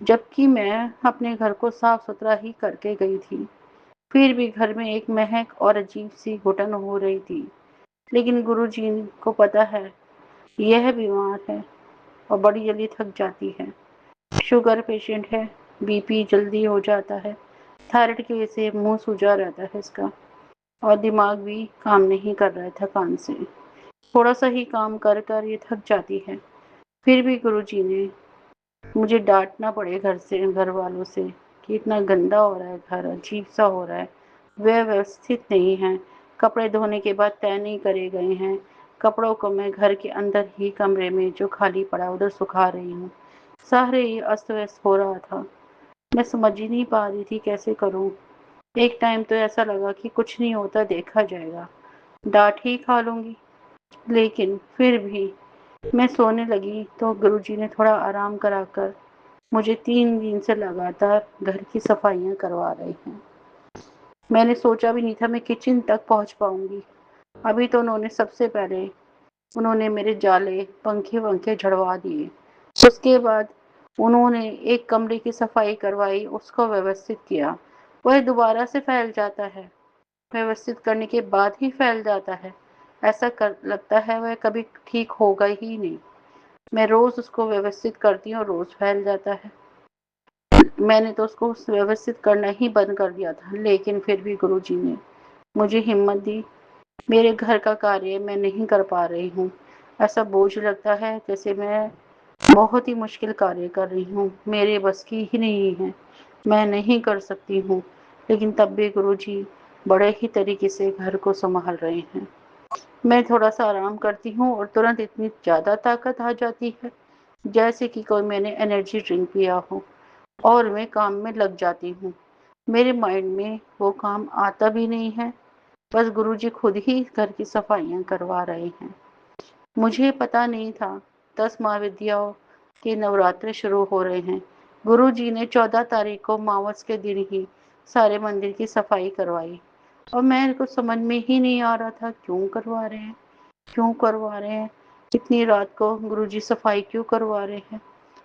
जबकि मैं अपने घर को साफ सुथरा ही करके गई थी, फिर भी घर में एक महक और अजीब सी घुटन हो रही थी। लेकिन गुरुजी को पता है यह बीमार है और बड़ी जल्दी थक जाती है। शुगर पेशेंट है, बीपी जल्दी हो जाता है, थायराइड की वजह से मुंह सूजा रहता है इसका, और दिमाग भी काम नहीं कर रहा है थकान से। थोड़ा सा ही काम कर कर ये थक जाती है। फिर भी गुरुजी ने मुझे डांटना पड़े घर वालों से कि इतना गंदा हो रहा है घर, अजीब सा हो रहा है, व्यवस्थित नहीं है, कपड़े धोने के बाद तय नहीं करे गए हैं, कपड़ों को मैं घर के अंदर ही कमरे में जो खाली पड़ा उधर सुखा रही हूँ। सारे ही अस्त व्यस्त हो रहा था। मैं समझ ही नहीं पा रही थी कैसे करूँ। एक टाइम तो ऐसा लगा कि कुछ नहीं होता, देखा जाएगा, डांट ही खा लूंगी। लेकिन फिर भी मैं सोने लगी तो गुरुजी ने थोड़ा आराम कराकर मुझे 3 दिन से लगातार घर की सफाइयां करवा रहे हैं। मैंने सोचा भी नहीं था मैं किचन तक पहुंच पाऊंगी। अभी तो उन्होंने मेरे जाले पंखे वंखे झड़वा दिए। उसके बाद उन्होंने एक कमरे की सफाई करवाई, उसको व्यवस्थित किया। वह दोबारा से फैल जाता है, व्यवस्थित करने के बाद ही फैल जाता है। लगता है वह कभी ठीक होगा ही नहीं। मैं रोज उसको व्यवस्थित करती हूँ, रोज फैल जाता है। मैंने तो उसको व्यवस्थित करना ही बंद कर दिया था, लेकिन फिर भी गुरुजी ने मुझे हिम्मत दी। मेरे घर का कार्य मैं नहीं कर पा रही हूँ। ऐसा बोझ लगता है जैसे मैं बहुत ही मुश्किल कार्य कर रही हूँ, मेरे बस की ही नहीं है, मैं नहीं कर सकती हूँ। लेकिन तब भी गुरुजी बड़े ही तरीके से घर को संभाल रहे हैं। मैं थोड़ा सा आराम करती हूँ और तुरंत इतनी ज़्यादा ताकत आ जाती है जैसे कि कोई मैंने एनर्जी ड्रिंक पिया हो, और मैं काम में लग जाती हूँ। मेरे माइंड में वो काम आता भी नहीं है, बस गुरुजी खुद ही घर की सफाइयाँ करवा रहे हैं। मुझे पता नहीं था 10 महाविद्याओं के नवरात्र शुरू हो रहे हैं। गुरुजी ने 14 तारीख को मावस के दिन ही सारे मंदिर की सफाई करवाई। और मेरे को समझ में ही नहीं आ रहा था क्यों करवा रहे हैं, क्यों करवा रहे हैं, इतनी रात को गुरुजी सफाई क्यों करवा रहे हैं।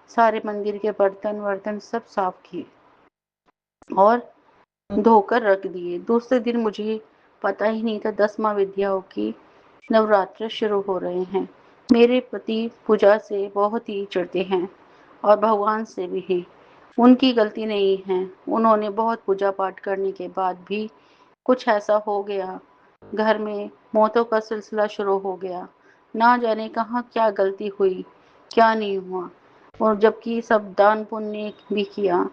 सारे मंदिर के बर्तन वर्तन सब साफ किए और धोकर रख दिए। दूसरे दिन मुझे पता ही नहीं था 10 माँ विद्याओं की नवरात्र शुरू हो रहे हैं। मेरे पति पूजा से बहुत ही चिढ़ते हैं और भगवान से भी है। उनकी गलती नहीं है, उन्होंने बहुत पूजा पाठ करने के बाद भी कुछ ऐसा हो गया, घर में मौतों का सिलसिला शुरू हो गया। ना जाने कहाँ क्या गलती हुई, क्या नहीं हुआ। और जबकि सब दान पुण्य भी किया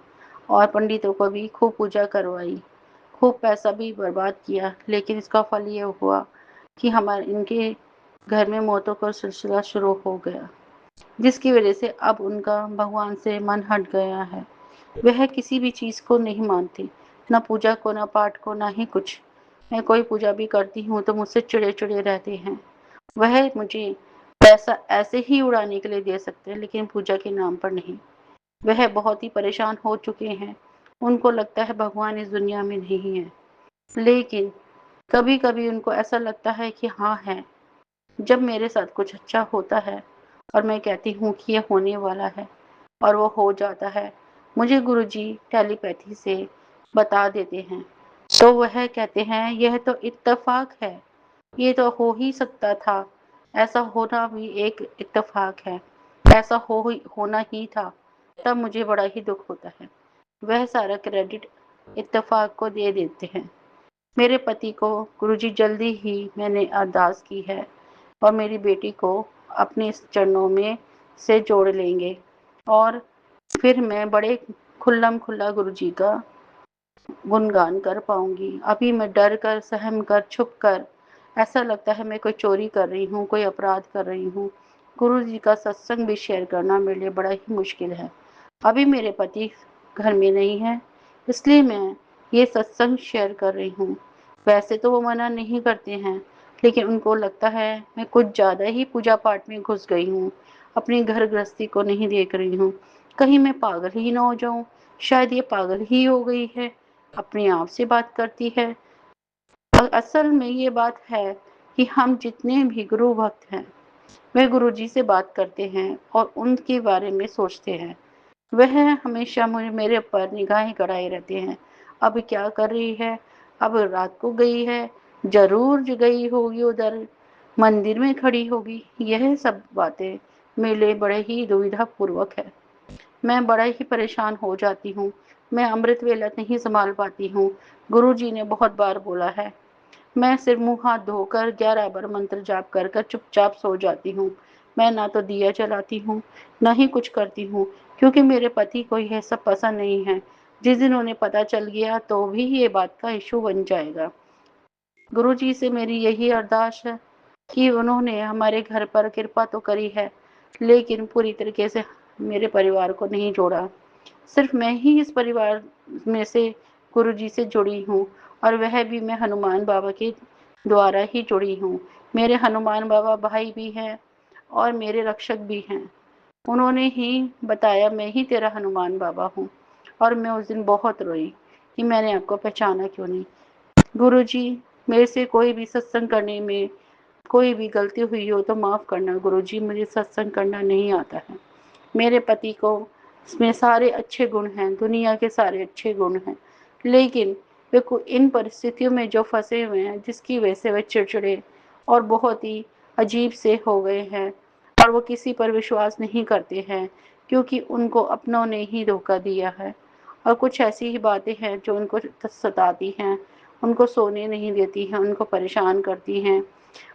और पंडितों को भी खूब पूजा करवाई, खूब पैसा भी बर्बाद किया, लेकिन इसका फल ये हुआ कि हमारे इनके घर में मौतों का सिलसिला शुरू हो गया, जिसकी वजह से अब उनका भगवान से मन हट गया है। वह किसी भी चीज को नहीं मानती, ना पूजा को, ना पाठ को, ना ही कुछ। मैं कोई पूजा भी करती हूँ तो मुझसे चिड़े चिड़े रहते हैं। वह मुझे पैसा ऐसे ही उड़ाने के लिए दे सकते हैं, लेकिन पूजा के नाम पर नहीं। वह बहुत ही परेशान हो चुके हैं। उनको लगता है भगवान इस दुनिया में नहीं है, लेकिन कभी कभी उनको ऐसा लगता है कि हाँ है। जब मेरे साथ कुछ अच्छा होता है और मैं कहती हूँ कि ये होने वाला है और वो हो जाता है, मुझे गुरुजी टेलीपैथी से बता देते हैं, तो वह कहते हैं यह तो इत्तेफाक है, ये तो हो ही सकता था, ऐसा होना भी एक इत्तेफाक है, ऐसा होना ही था। तब मुझे बड़ा ही दुख होता है। वह सारा क्रेडिट इत्तेफाक को दे देते हैं। मेरे पति को गुरुजी जल्दी ही मैंने अरदास की है और मेरी बेटी को अपने चरणों में से जोड़ लेंगे और फिर मैं बड़े खुल्लम खुल्ला गुरुजी का गुणगान कर पाऊंगी। अभी मैं डर कर, सहम कर, छुप कर, ऐसा लगता है मैं कोई चोरी कर रही हूँ, कोई अपराध कर रही हूँ। गुरुजी का सत्संग भी शेयर करना मेरे लिए बड़ा ही मुश्किल है। अभी मेरे पति घर में नहीं है, इसलिए मैं ये सत्संग शेयर कर रही हूँ। वैसे तो वो मना नहीं करते हैं, लेकिन उनको लगता है मैं कुछ ज़्यादा ही पूजा पाठ में घुस गई हूँ, अपनी घर गृहस्थी को नहीं देख रही हूँ। कहीं मैं पागल ही ना हो जाऊं। शायद ये पागल ही हो गई है, अपने आप से बात करती है। असल में ये बात है कि हम जितने भी गुरु भक्त हैं, वे गुरुजी से बात करते हैं और उनके बारे में सोचते हैं। वह हमेशा मुझे मेरे ऊपर निगाहें गड़ाए रहते हैं। अब क्या कर रही है, अब रात को गई है, जरूर गई होगी उधर, मंदिर में खड़ी होगी। यह सब बातें मेरे लिए बड़े ही दुविधा पूर्वक है। मैं बड़ा ही परेशान हो जाती हूँ। मैं अमृत वेला नहीं संभाल पाती हूँ। गुरुजी ने बहुत बार बोला है। मैं सिर्फ मुंह हाथ धोकर 11 बार मंत्र जाप कर कर चुपचाप सो जाती हूँ। मैं ना तो दिया जलाती हूँ, ना ही कुछ करती हूँ, क्योंकि मेरे पति को यह सब पसंद नहीं है। जिस दिन उन्हें पता चल गया तो भी ये बात का इशू बन जाएगा। गुरुजी से मेरी यही अरदास है कि उन्होंने हमारे घर पर कृपा तो करी है, लेकिन पूरी तरीके से मेरे परिवार को नहीं जोड़ा। सिर्फ मैं ही इस परिवार में से गुरुजी से जुड़ी हूँ, और वह भी मैं हनुमान बाबा के द्वारा ही जुड़ी हूँ। मेरे हनुमान बाबा भाई भी हैं और मेरे रक्षक भी हैं। उन्होंने ही बताया मैं ही तेरा हनुमान बाबा हूँ, और मैं उस दिन बहुत रोई कि मैंने आपको पहचाना क्यों नहीं। गुरुजी, मेरे से कोई भी सत्संग करने में कोई भी गलती हुई हो तो माफ़ करना गुरुजी, मुझे सत्संग करना नहीं आता है। मेरे पति को इसमें सारे अच्छे गुण हैं, दुनिया के सारे अच्छे गुण हैं, लेकिन वे इन परिस्थितियों में जो फंसे हुए हैं, जिसकी वजह से वे चिड़चिड़े और बहुत ही अजीब से हो गए हैं, और वो किसी पर विश्वास नहीं करते हैं, क्योंकि उनको अपनों ने ही धोखा दिया है। और कुछ ऐसी ही बातें हैं जो उनको सताती हैं, उनको सोने नहीं देती हैं, उनको परेशान करती हैं।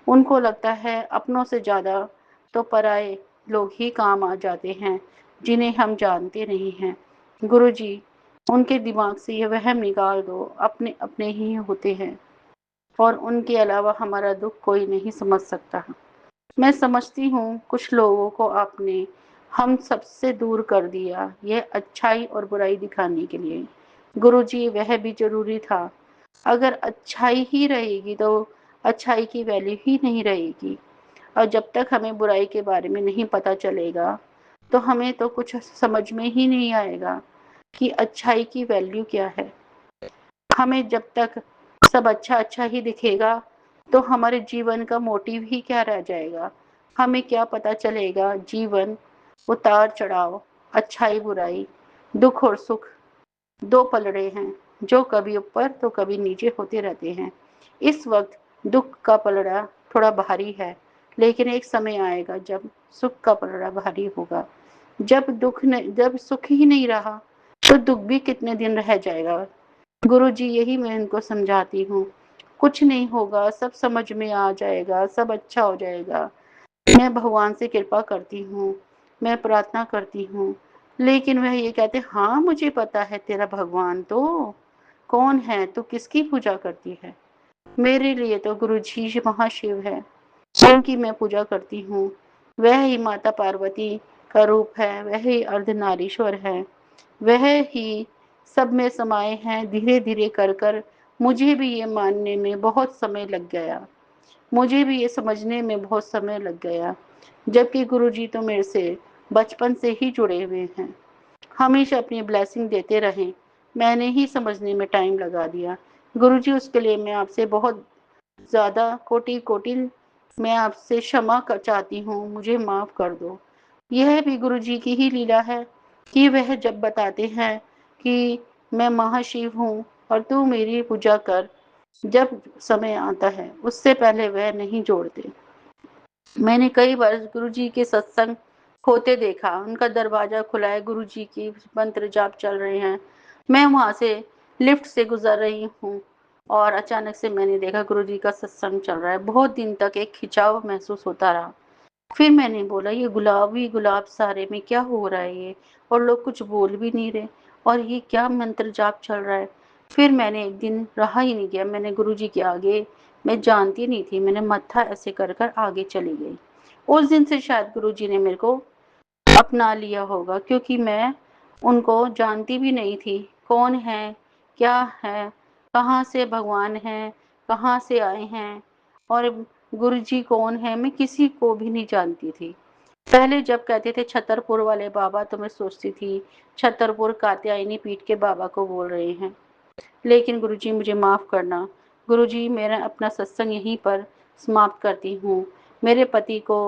उनको लगता है अपनों से ज़्यादा तो पराए लोग ही काम आ जाते हैं, जिन्हें हम जानते नहीं हैं। गुरुजी, उनके दिमाग से ये वहम निकाल दो, अपने अपने ही होते हैं और उनके अलावा हमारा दुख कोई नहीं समझ सकता। मैं समझती हूँ कुछ लोगों को आपने हम सबसे दूर कर दिया, यह अच्छाई और बुराई दिखाने के लिए। गुरुजी, वह भी जरूरी था। अगर अच्छाई ही रहेगी तो अच्छाई की वैल्यू ही नहीं रहेगी, और जब तक हमें बुराई के बारे में नहीं पता चलेगा तो हमें तो कुछ समझ में ही नहीं आएगा कि अच्छाई की वैल्यू क्या है। हमें जब तक सब अच्छा अच्छा ही दिखेगा तो हमारे जीवन का मोटिव ही क्या रह जाएगा। हमें क्या पता चलेगा। जीवन उतार चढ़ाव, अच्छाई बुराई, दुख और सुख दो पलड़े हैं जो कभी ऊपर तो कभी नीचे होते रहते हैं। इस वक्त दुख का पलड़ा थोड़ा भारी है, लेकिन एक समय आएगा जब सुख का पलड़ा भारी होगा। जब सुख ही नहीं रहा तो दुख भी कितने दिन रह जाएगा। गुरु जी यही मैं इनको समझाती हूँ। कुछ नहीं होगा, सब समझ में आ जाएगा, सब अच्छा हो जाएगा। मैं भगवान से कृपा करती हूँ, मैं प्रार्थना करती हूँ, लेकिन वह ये कहते हाँ मुझे पता है तेरा भगवान तो कौन है, तू किसकी पूजा करती है। मेरे लिए तो गुरु जी महाशिव है, उनकी मैं पूजा करती हूँ। वह ही माता पार्वती का रूप है, वह ही अर्धनारीश्वर है, वह ही सब में समाये हैं। धीरे धीरे कर कर मुझे भी ये मानने में बहुत समय लग गया, मुझे भी ये समझने में बहुत समय लग गया, जबकि गुरुजी तो मेरे से बचपन से ही जुड़े हुए हैं, हमेशा अपनी ब्लेसिंग देते रहे। मैंने ही समझने में टाइम लगा दिया। गुरुजी उसके लिए मैं आपसे बहुत ज़्यादा कोटि कोटि मैं आपसे क्षमा चाहती हूँ, मुझे माफ़ कर दो। यह भी गुरुजी की ही लीला है कि वह जब बताते हैं कि मैं महाशिव हूँ और तू मेरी पूजा कर, जब समय आता है उससे पहले वह नहीं जोड़ते। मैंने कई बार गुरुजी के सत्संग होते देखा, उनका दरवाजा खुला है, गुरुजी की मंत्र जाप चल रहे हैं, मैं वहां से लिफ्ट से गुजर रही हूँ और अचानक से मैंने देखा गुरुजी का सत्संग चल रहा है। बहुत दिन तक एक खिंचाव महसूस होता रहा। फिर मैंने बोला ये गुलाबी गुलाब सारे में क्या हो रहा है ये, और लोग कुछ बोल भी नहीं रहे, और ये क्या मंत्र जाप चल रहा है। फिर मैंने एक दिन रहा ही नहीं गया, मैंने गुरुजी के आगे, मैं जानती नहीं थी, मैंने मत्था ऐसे कर कर आगे चली गई। उस दिन से शायद गुरुजी ने मेरे को अपना लिया होगा, क्योंकि मैं उनको जानती भी नहीं थी कौन है, क्या है, कहाँ से भगवान है, कहाँ से आए हैं, और गुरुजी कौन है, मैं किसी को भी नहीं जानती थी। पहले जब कहते थे छतरपुर वाले बाबा, तो मैं सोचती थी छतरपुर कात्यायनी पीठ के बाबा को बोल रहे हैं। लेकिन गुरुजी मुझे माफ़ करना। गुरुजी मेरा अपना सत्संग यहीं पर समाप्त करती हूँ। मेरे पति को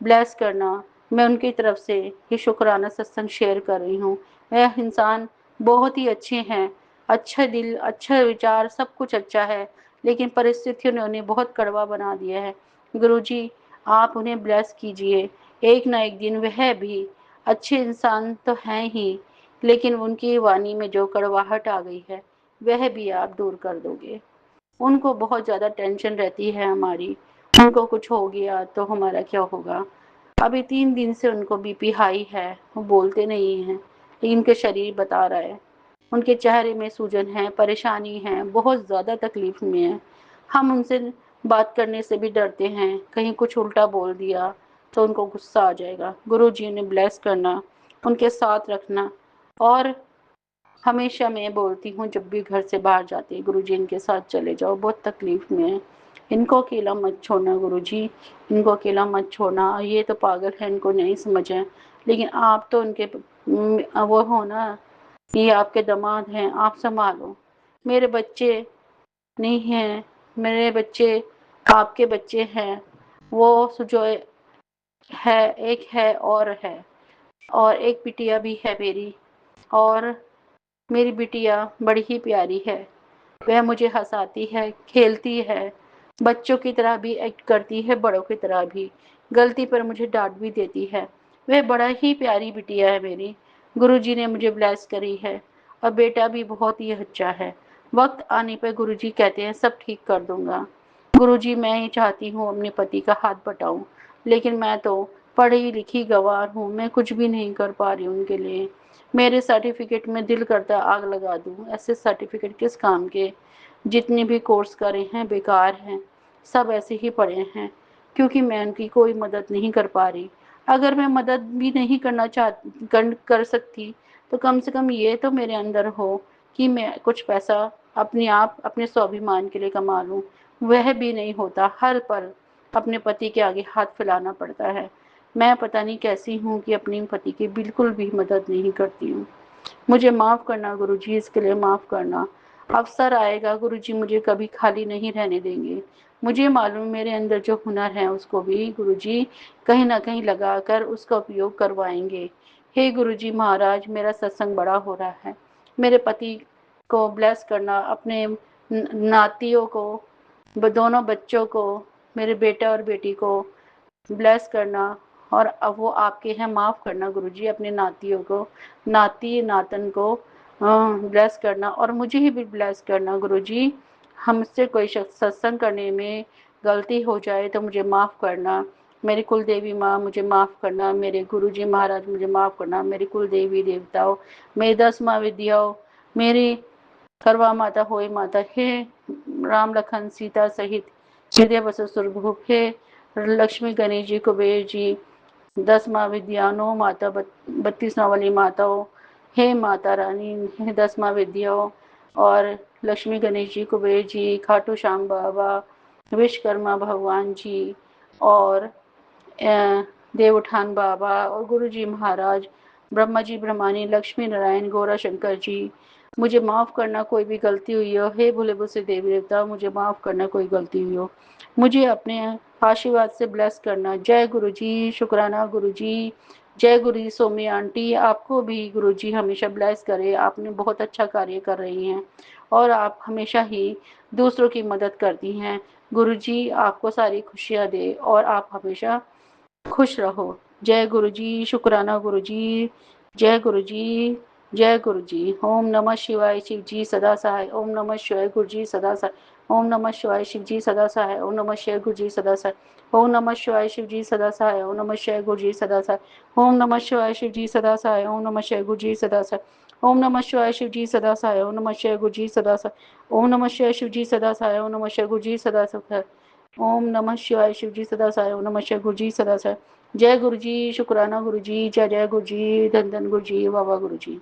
ब्लेस करना। मैं उनकी तरफ से ये शुक्राना सत्संग शेयर कर रही हूँ। वह इंसान बहुत ही अच्छे हैं, अच्छा दिल, अच्छा विचार, सब कुछ अच्छा है, लेकिन परिस्थितियों ने उन्हें बहुत कड़वा बना दिया है। गुरुजी आप उन्हें ब्लेस कीजिए। एक ना एक दिन वह भी अच्छे इंसान तो हैं ही, लेकिन उनकी वाणी में जो कड़वाहट आ गई है वह भी आप दूर कर दोगे। उनको बहुत ज़्यादा टेंशन रहती है हमारी, उनको कुछ हो गया तो हमारा क्या होगा। अभी 3 दिन से उनको बीपी हाई है, वो बोलते नहीं हैं, लेकिन उनके शरीर बता रहा है। उनके चेहरे में सूजन है, परेशानी है, बहुत ज़्यादा तकलीफ में है। हम उनसे बात करने से भी डरते हैं, कहीं कुछ उल्टा बोल दिया तो उनको गुस्सा आ जाएगा। गुरु जी ने ब्लेस करना, उनके साथ रखना, और हमेशा मैं बोलती हूँ जब भी घर से बाहर जाते हैं, गुरुजी इनके साथ चले जाओ, बहुत तकलीफ में है, इनको अकेला मत छोड़ना गुरुजी, इनको अकेला मत छोड़ना, ये तो पागल है, इनको नहीं समझ है, लेकिन आप तो उनके वो हो ना, ये आपके दामाद हैं, आप संभालो। मेरे बच्चे नहीं हैं, मेरे बच्चे आपके बच्चे हैं, वो जो है एक है और एक बिटिया भी है मेरी, और मेरी बिटिया बड़ी ही प्यारी है। वह मुझे हंसाती है, खेलती है, बच्चों की तरह भी एक्ट करती है, बड़ों की तरह भी, गलती पर मुझे डांट भी देती है। वह बड़ा ही प्यारी बिटिया है मेरी। गुरुजी ने मुझे ब्लेस करी है, और बेटा भी बहुत ही अच्छा है। वक्त आने पर गुरुजी कहते हैं सब ठीक कर दूंगा। गुरुजी मैं ही चाहती हूँ अपने पति का हाथ बटाऊं, लेकिन मैं तो पढ़ी लिखी गंवार हूँ, मैं कुछ भी नहीं कर पा रही हूँ उनके लिए। मेरे सर्टिफिकेट में दिल करता आग लगा दूं, ऐसे सर्टिफिकेट किस काम के, जितने भी कोर्स करे हैं बेकार हैं, सब ऐसे ही पड़े हैं, क्योंकि मैं उनकी कोई मदद नहीं कर पा रही। अगर मैं मदद भी नहीं कर सकती, तो कम से कम ये तो मेरे अंदर हो कि मैं कुछ पैसा अपने आप अपने स्वाभिमान के लिए कमा लूं। वह भी नहीं होता, हर पल अपने पति के आगे हाथ फैलाना पड़ता है। मैं पता नहीं कैसी हूँ कि अपने पति की बिल्कुल भी मदद नहीं करती हूँ। मुझे माफ़ करना गुरुजी, इसके लिए माफ़ करना। अवसर आएगा गुरुजी मुझे कभी खाली नहीं रहने देंगे। मुझे मालूम मेरे अंदर जो हुनर है उसको भी गुरुजी कहीं ना कहीं लगाकर उसका उपयोग करवाएंगे। हे गुरुजी महाराज, मेरा सत्संग बड़ा हो रहा है। मेरे पति को ब्लेस करना, अपने नातियों को, दोनों बच्चों को, मेरे बेटा और बेटी को ब्लेस करना, और अब वो आपके हैं, माफ़ करना गुरुजी, अपने नातियों को, नाती नातन को ब्लेस करना, और मुझे ही भी ब्लेस करना गुरुजी। हमसे कोई शख्स सत्संग करने में गलती हो जाए तो मुझे माफ़ करना। मेरी कुल देवी माँ मुझे माफ़ करना, मेरे गुरुजी महाराज मुझे माफ़ करना, मेरी कुल देवी देवताओं, मेरी 10 माँ विद्याओं, मेरी करवा माता, होई माता, हे राम लखन सीता सहित हृदय बसो सुरभूप, हे लक्ष्मी गणेश जी कुबेर जी, 10 माँ विद्या, 9 माता, 32 माँ वाली माताओं, हे माता रानी, हे 10 माँ विद्याओं, और लक्ष्मी गणेश जी कुबेर जी, खाटू श्याम बाबा, विश्वकर्मा भगवान जी, और देवउठान बाबा, और गुरु जी महाराज, ब्रह्मा जी ब्रह्मानी, लक्ष्मी नारायण, गौरा शंकर जी, मुझे माफ़ करना कोई भी गलती हुई हो। हे भोले बुसे देवी देवता, मुझे माफ़ करना कोई गलती हुई हो। मुझे अपने आशीर्वाद से ब्लेस करना। जय गुरु जी, शुक्राना गुरु जी, जय गुरु जी। सोमी आंटी, आपको भी गुरु जी हमेशा ब्लेस करे। आपने बहुत अच्छा कार्य कर रही हैं और आप हमेशा ही दूसरों की मदद करती हैं। गुरु जी आपको सारी खुशियाँ दे और आप हमेशा खुश रहो। जय गुरु जी, शुक्राना गुरु जी, जय गुरु जी, जय गुरु जी। ओम नमः शिवाय, शिव जी सदा सहाय। ओम नमः शिवाय, गुरु जी सदा सहाय। ओम नमः शिवाय, शिव जी सदा सहाय। ओम नमः शिवाय, गुरु जी सदा सहाय। ओम नमः शिवाय, शिव जी सदा सहाय। ओम नमः शिवाय, गुरु जी सदा सहाय। ओम नमः शिवाय, शिव जी सदा सहाय। ओम नमः शिवाय, गुरु जी सदा सहाय। ओम नमः शिवाय, शिव जी सदा सहाय। ओम नमः शिवाय, गुरु जी सदा सहाय। ओम नमः शिवाय, शिव जी सदा सहाय। ओम नमः शिवाय, गुरु जी सदा सहाय। ओम नमः शिवाय, शिव जी सदा सहाय। ओम नमः शिवाय, गुरु जी सदा सहाय। जय गुरु जी, शुक्राना गुरु जी, जय जय गुरु जी, धन धन गुरु जी, वाह वाह गुरु जी।